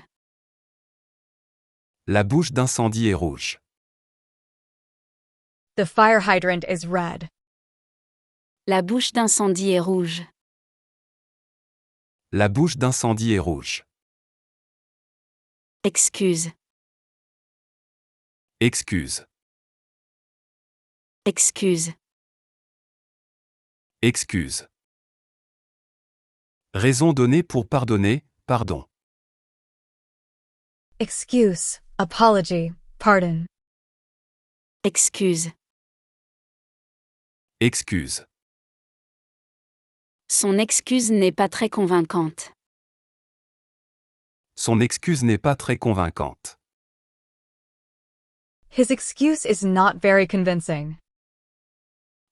La bouche d'incendie est rouge. The fire hydrant is red. La bouche d'incendie est rouge. La bouche d'incendie est rouge. Excuse. Excuse. Excuse. Excuse. Raison donnée pour pardonner, pardon. Excuse, apology, pardon. Excuse. Excuse. Son excuse n'est pas très convaincante. Son excuse n'est pas très convaincante. His excuse is not very convincing.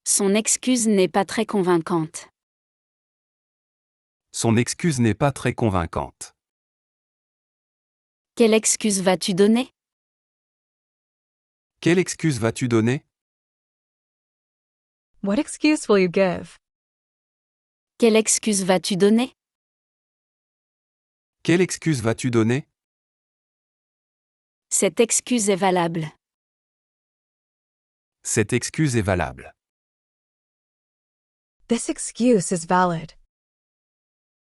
Son excuse n'est pas très convaincante. Son excuse n'est pas très convaincante. Quelle excuse vas-tu donner? Quelle excuse vas-tu donner? What excuse will you give? Quelle excuse vas-tu donner? Quelle excuse vas-tu donner? Cette excuse est valable. Cette excuse est valable. This excuse is valid.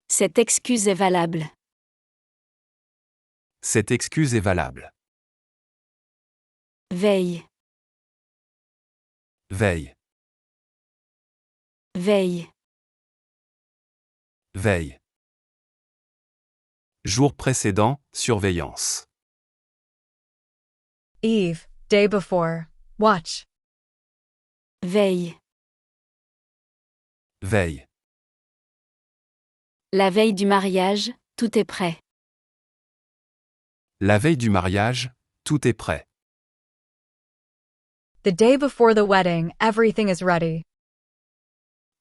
Cette excuse est valable. Cette excuse est valable. Veille. Veille. Veille. Veille. Jour précédent, surveillance. Eve, day before, watch. Veille. Veille. La veille du mariage, tout est prêt. La veille du mariage, tout est prêt. The day before the wedding, everything is ready.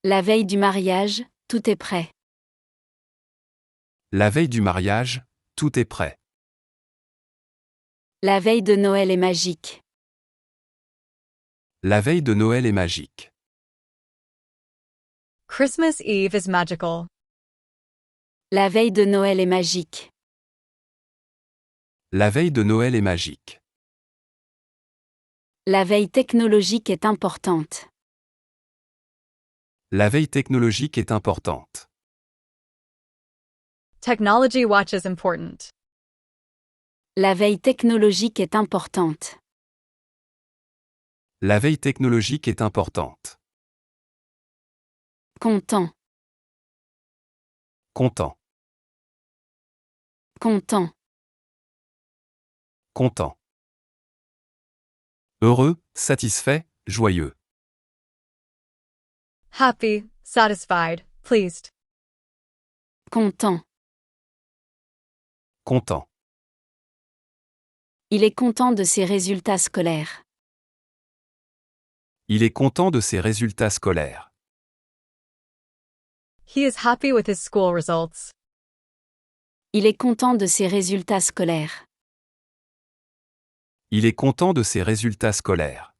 La veille du mariage, tout est prêt. La veille du mariage, tout est prêt. La veille de Noël est magique. La veille de Noël est magique. Christmas Eve is magical. La veille de Noël est magique. La veille de Noël est magique. La veille technologique est importante. La veille technologique est importante. Technology watch is important. La veille technologique est importante. La veille technologique est importante. Content. Content. Content. Content. Heureux, satisfait, joyeux. Happy, satisfied, pleased. Content. Content. Il est content de ses résultats scolaires. Il est content de ses résultats scolaires. He is happy with his school results. Il est content de ses résultats scolaires. Il est content de ses résultats scolaires.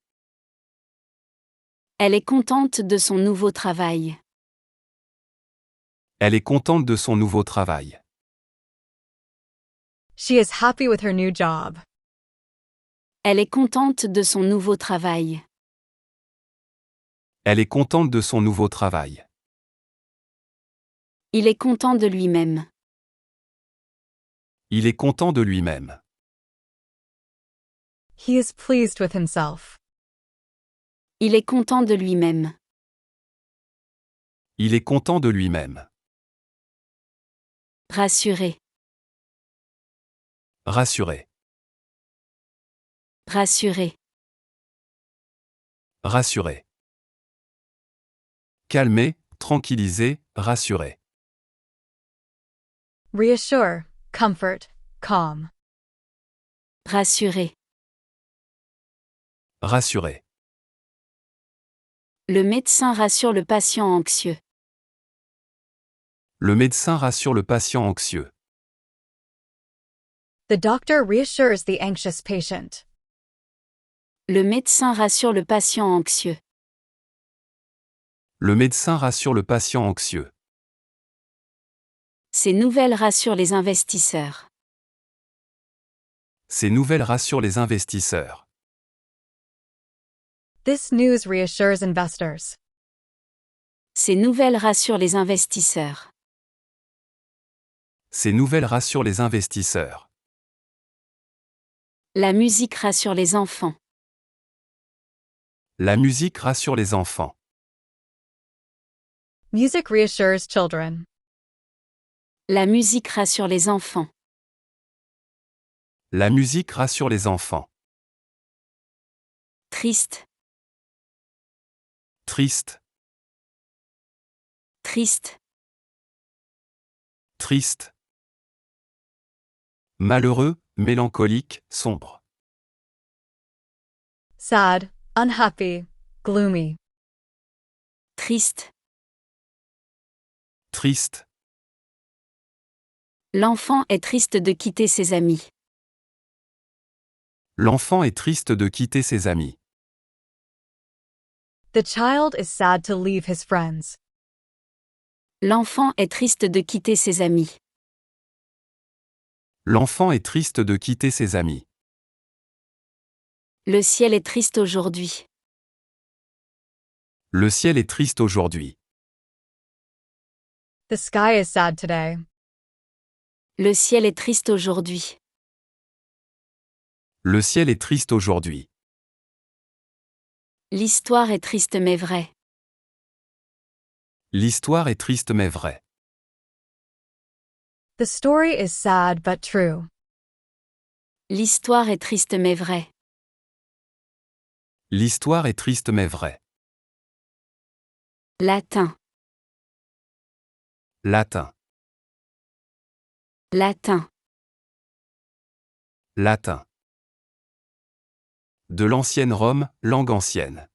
Elle est contente de son nouveau travail. Elle est contente de son nouveau travail. She is happy with her new job. Elle est contente de son nouveau travail. Elle est contente de son nouveau travail. Il est content de lui-même. Il est content de lui-même. He is pleased with himself. Il est content de lui-même. Il est content de lui-même. Rassuré. Rassuré. Rassuré. Rassuré. Calmé, tranquillisé, rassuré. Reassure, comfort, calm. Rassuré. Rassuré. Le médecin rassure le patient anxieux. Le médecin rassure le patient anxieux. The doctor reassures the anxious patient. Le médecin rassure le patient anxieux. Le médecin rassure le patient anxieux. Ces nouvelles rassurent les investisseurs. Ces nouvelles rassurent les investisseurs. This news reassures investors. Ces nouvelles rassurent les investisseurs. Ces nouvelles rassurent les investisseurs. La musique rassure les enfants. La musique rassure les enfants. Music reassures children. La musique rassure les enfants. La musique rassure les enfants. Triste. Triste. Triste. Triste. Malheureux, mélancolique, sombre. Sad, unhappy, gloomy. Triste. Triste. L'enfant est triste de quitter ses amis. L'enfant est triste de quitter ses amis. The child is sad to leave his friends. L'enfant est triste de quitter ses amis. L'enfant est triste de quitter ses amis. Le ciel est triste aujourd'hui. Le ciel est triste aujourd'hui. The sky is sad today. Le ciel est triste aujourd'hui. Le ciel est triste aujourd'hui. L'histoire est triste mais vraie. L'histoire est triste mais vraie. The story is sad but true. L'histoire est triste mais vraie. L'histoire est triste mais vraie. Latin. Latin. Latin. Latin. De l'ancienne Rome, langue ancienne.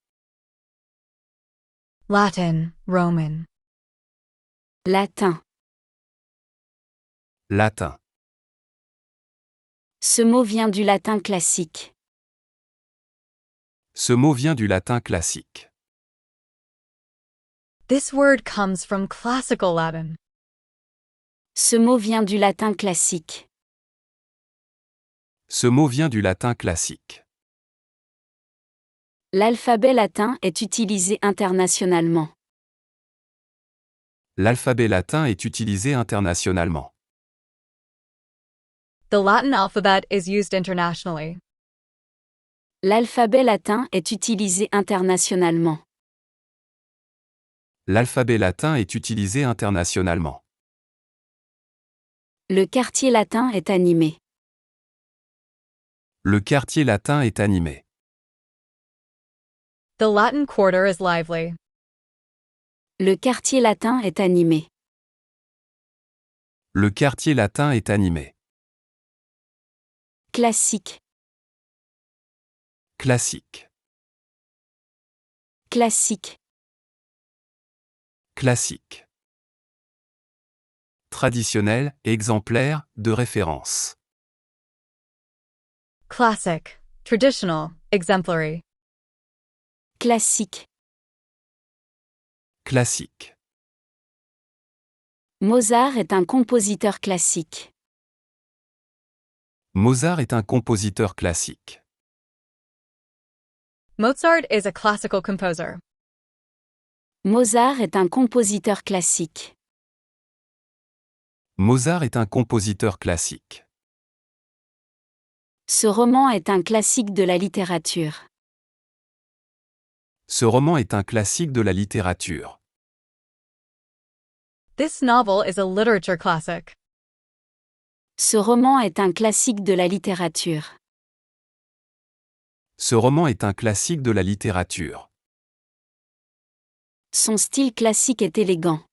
Latin, Roman. Latin. Latin. Ce mot vient du latin classique. Ce mot vient du latin classique. This word comes from classical Latin. Ce mot vient du latin classique. Ce mot vient du latin classique. L'alphabet latin est utilisé internationalement. L'alphabet latin est utilisé internationalement. The Latin alphabet is used internationally. L'alphabet latin est utilisé internationalement. L'alphabet latin est utilisé internationalement. Le quartier latin est animé. Le quartier latin est animé. The Latin Quarter is lively. Le quartier latin est animé. Le quartier latin est animé. Classique. Classique. Classique. Classique. Traditionnel, exemplaire, de référence. Classic, traditional, exemplary. Classique. Classique. Mozart est un compositeur classique. Mozart est un compositeur classique. Mozart is a classical composer. Mozart est un compositeur classique. Mozart est un compositeur classique. Ce roman est un classique de la littérature. Ce roman est un classique de la littérature. This novel is a literature classic. Ce roman est un classique de la littérature. Ce roman est un classique de la littérature. Son style classique est élégant.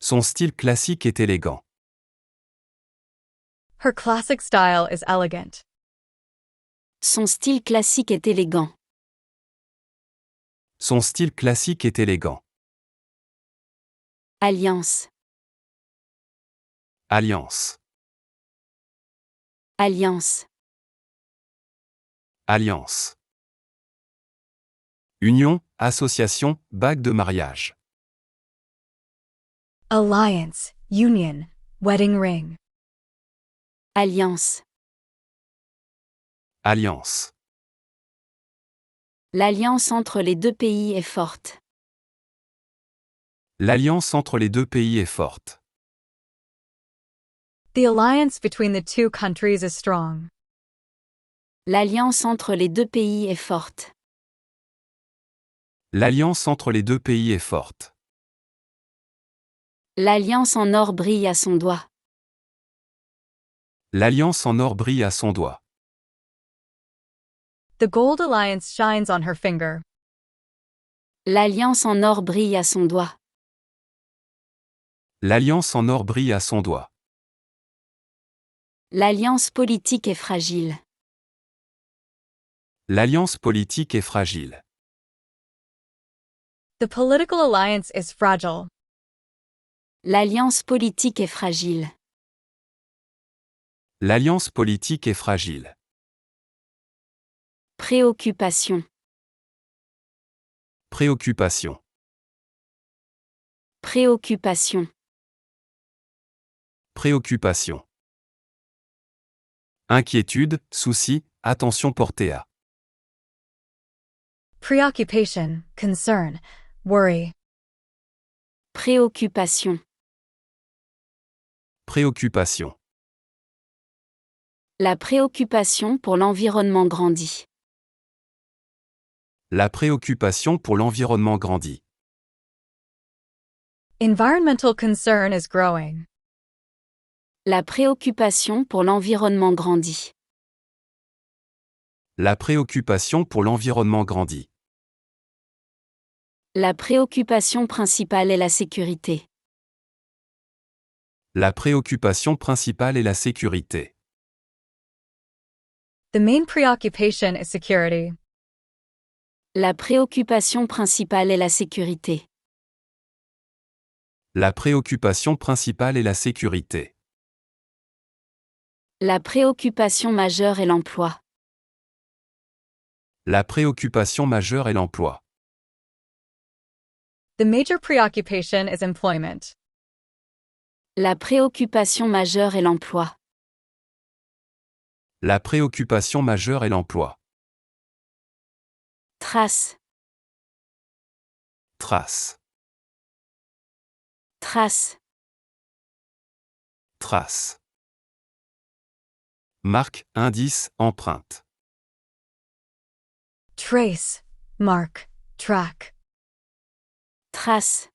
Son style classique est élégant. Her classic style is elegant. Son style classique est élégant. Son style classique est élégant. Alliance. Alliance. Alliance. Alliance. Union, association, bague de mariage. Alliance, union, wedding ring. Alliance. Alliance. L'alliance entre les deux pays est forte. L'alliance entre les deux pays est forte. The alliance between the two countries is strong. L'alliance entre les deux pays est forte. L'alliance entre les deux pays est forte. L'alliance en or brille à son doigt. L'alliance en or brille à son doigt. The gold alliance shines on her finger. L'alliance en or brille à son doigt. L'alliance en or brille à son doigt. L'alliance politique est fragile. L'alliance politique est fragile. The political alliance is fragile. L'alliance politique est fragile. L'alliance politique est fragile. Préoccupation. Préoccupation. Préoccupation. Préoccupation. Inquiétude, souci, attention portée à. Preoccupation, concern, worry. Préoccupation. Préoccupation. La préoccupation pour l'environnement grandit. La préoccupation pour l'environnement grandit. Environmental concern is growing. La préoccupation pour l'environnement grandit. La préoccupation pour l'environnement grandit. La préoccupation principale est la sécurité. La préoccupation principale est la sécurité. The main preoccupation is security. La préoccupation principale est la sécurité. La préoccupation principale est la sécurité. La préoccupation majeure est l'emploi. La préoccupation majeure est l'emploi. The major preoccupation is employment. La préoccupation majeure est l'emploi. La préoccupation majeure est l'emploi. Trace. Trace. Trace. Trace. Marque, indice, empreinte. Trace. Mark. Track. Trace.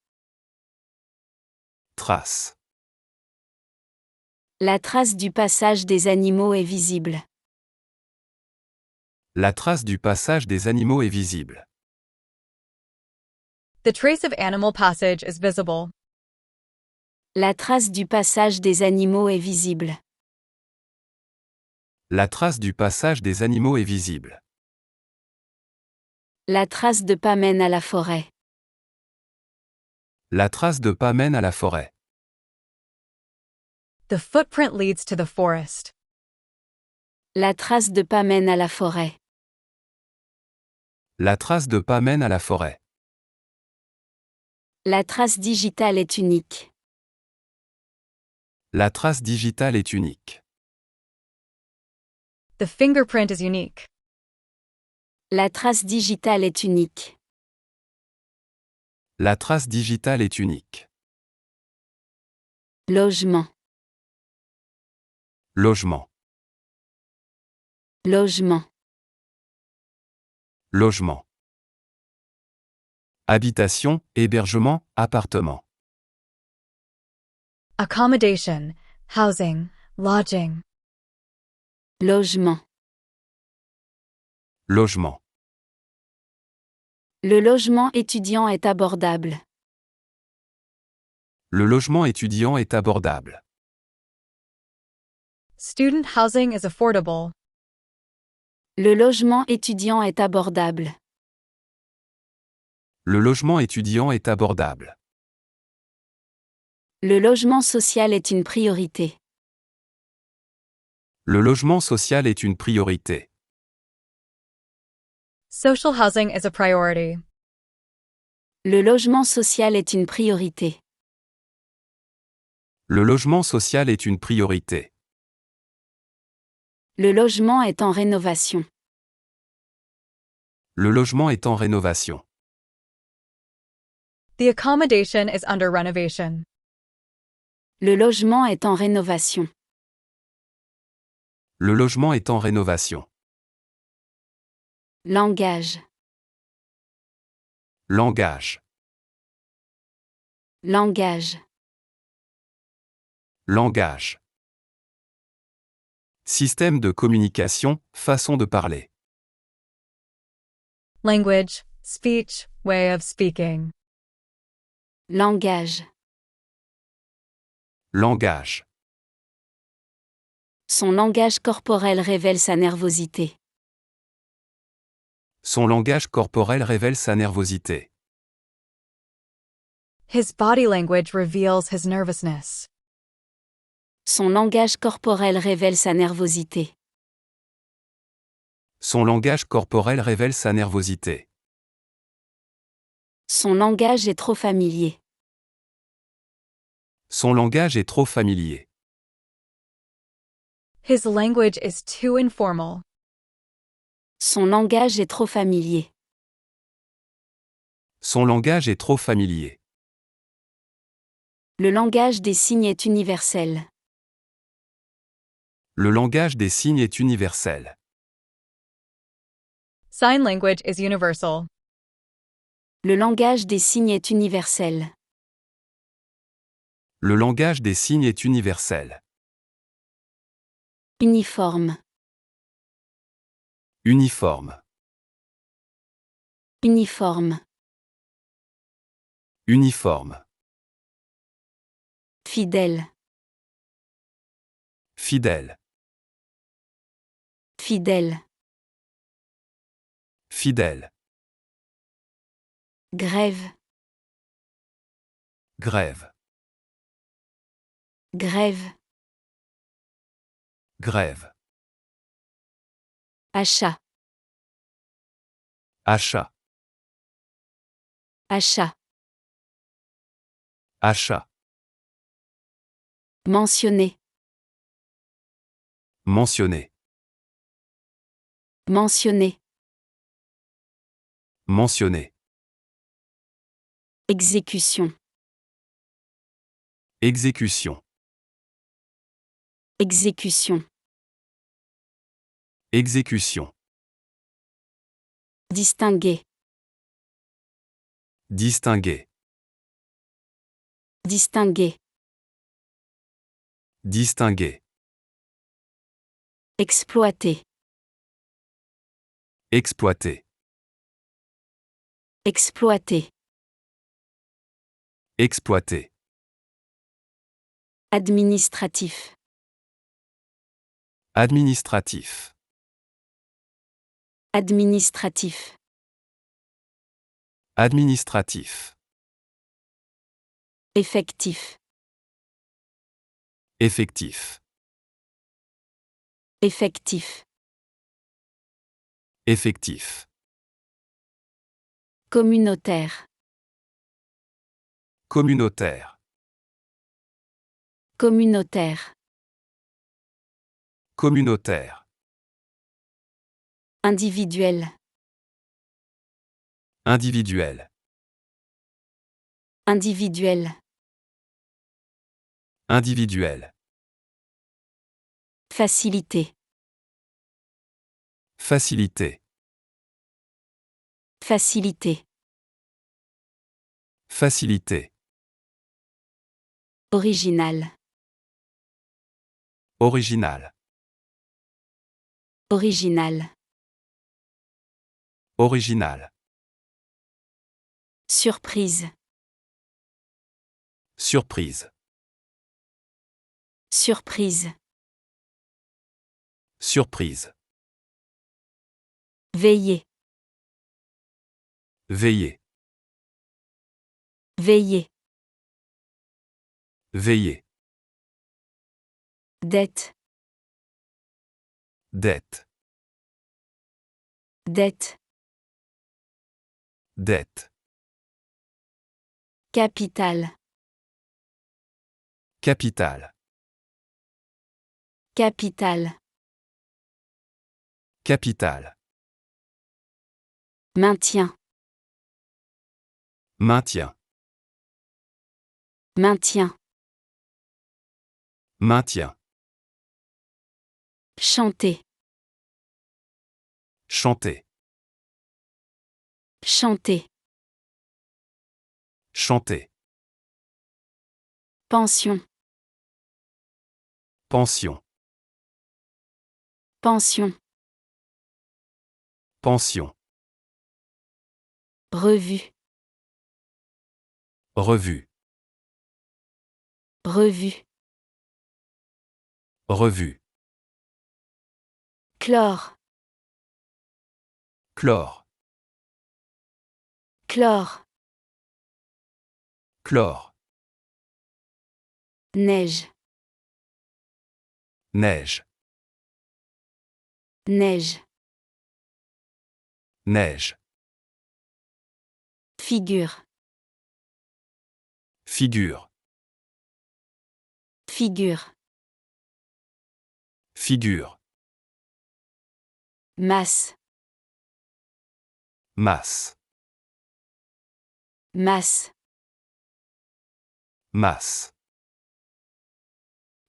Trace. La trace du passage des animaux est visible. La trace du passage des animaux est visible. The trace of animal passage is visible. La trace du passage des animaux est visible. La trace du passage des animaux est visible. La trace de pas mène à la forêt. La trace de pas mène à la forêt. The footprint leads to the forest. La trace de pas mène à la forêt. La trace de pas mène à la forêt. La trace digitale est unique. La trace digitale est unique. The fingerprint is unique. La trace digitale est unique. La trace digitale est unique. Logement. Logement. Logement. Logement. Habitation, hébergement, appartement. Accommodation. Housing. Lodging. Logement. Logement. Le logement étudiant est abordable. Le logement étudiant est abordable. Student housing is affordable. Le logement étudiant est abordable. Le logement étudiant est abordable. Le logement social est une priorité. Le logement social est une priorité. Social housing is a priority. Le logement social est une priorité. Le logement social est une priorité. Le logement est en rénovation. Le logement est en rénovation. The accommodation is under renovation. Le logement est en rénovation. Le logement est en rénovation. Langage. Langage. Langage. Langage. Système de communication, façon de parler. Language. Speech. Way of speaking. Langage. Langage. Son langage corporel révèle sa nervosité. Son langage corporel révèle sa nervosité. His body language reveals his nervousness. Son langage corporel révèle sa nervosité. Son langage corporel révèle sa nervosité. Son langage est trop familier. Son langage est trop familier. His language is too informal. Son langage est trop familier. Son langage est trop familier. Le langage des signes est universel. Le langage des signes est universel. Sign language is universal. Le langage des signes est universel. Le langage des signes est universel. Uniforme. Uniforme. Uniforme. Uniforme. Fidèle. Fidèle. Fidèle. Fidèle. Grève. Grève. Grève. Grève. Achat. Achat. Achat. Achat. Mentionner. Mentionner. Mentionner. Mentionner. Exécution. Exécution. Exécution. Exécution. Distinguer. Distinguer. Distinguer. Distinguer. Exploiter. Exploiter. Exploiter. Exploiter. Administratif. Administratif. Administratif. Administratif. Effectif. Effectif. Effectif. Effectif. Communautaire. Communautaire. Communautaire. Communautaire. Individuel. Individuel. Individuel. Individuel. Facilité. Facilité. Facilité. Facilité. Original. Original. Original. Original. Surprise. Surprise. Surprise. Surprise. Veiller. Veiller. Veiller. Veiller. Dette. Dette. Dette. Dette. Capital. Capital. Capital. Capital. Maintien. Maintien. Maintien. Maintien. Chanter. Chanter. Chanter. Chanter. Pension. Pension. Pension. Pension. Revue. Revue. Revue. Revue. Chlore. Chlore. Chlore. Chlore. Neige. Neige. Neige. Neige. Figure. Figure. Figure. Figure. Masse. Masse. Masse. Masse.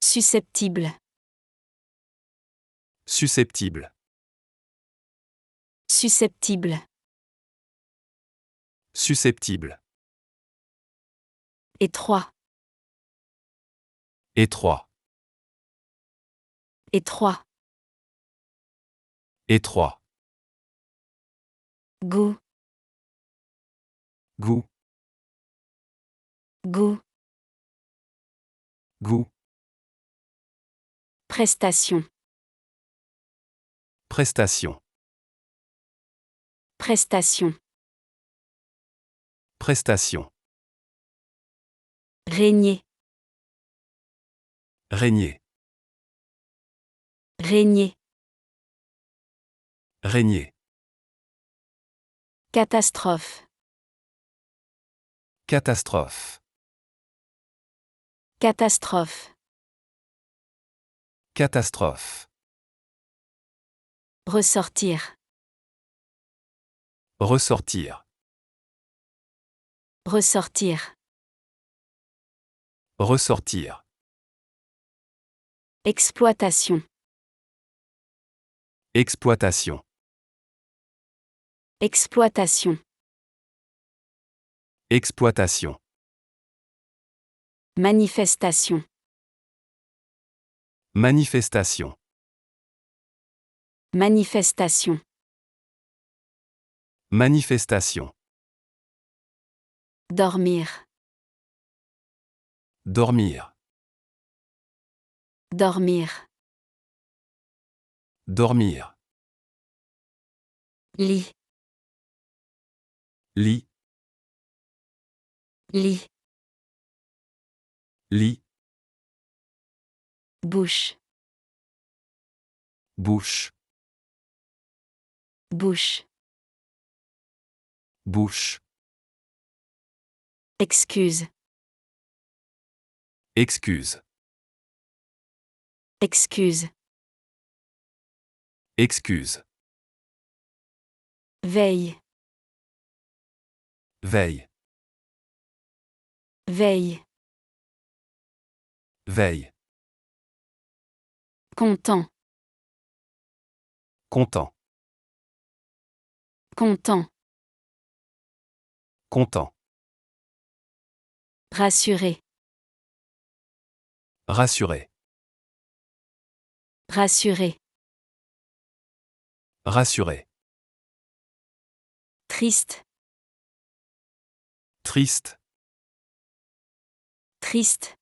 Susceptible. Susceptible. Susceptible. Susceptible. Étroit. Étroit. Étroit. Étroit. Goût. Goût. Goût. Goût. Prestation. Prestation. Prestation. Prestation. Régner. Régner. Régner. Régner. Catastrophe. Catastrophe. Catastrophe. Catastrophe. Ressortir. Ressortir. Ressortir. Ressortir. Exploitation. Exploitation. Exploitation. Exploitation. Manifestation. Manifestation. Manifestation. Manifestation. Dormir. Dormir. Dormir. Dormir. Lit. Lit. Lit. Lit. Bouche. Bouche. Bouche. Bouche. Excuse. Excuse. Excuse. Excuse. Veille. Veille. Veille. Veille. Content. Content. Content. Content. Rassurer. Rassurer. Rassurer. Rassurer. Triste. Triste. Triste.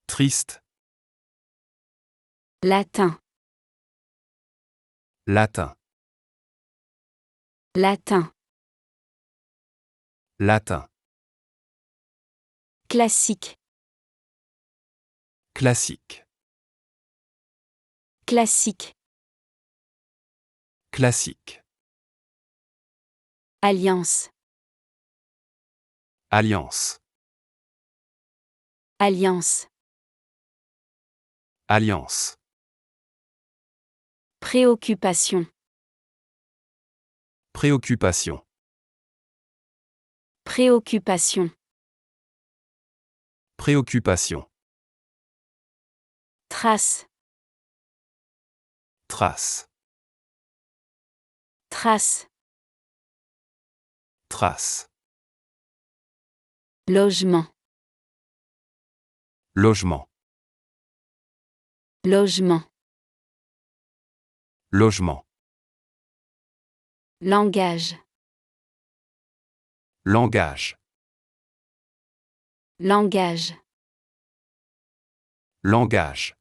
Triste. Latin. Latin. Latin. Latin. Classique. Classique. Classique. Classique. Alliance. Alliance. Alliance. Alliance. Préoccupation. Préoccupation. Préoccupation. Préoccupation. Trace. Trace. Trace. Trace. Logement. Logement. Logement. Logement. Langage. Langage. Langage. Langage.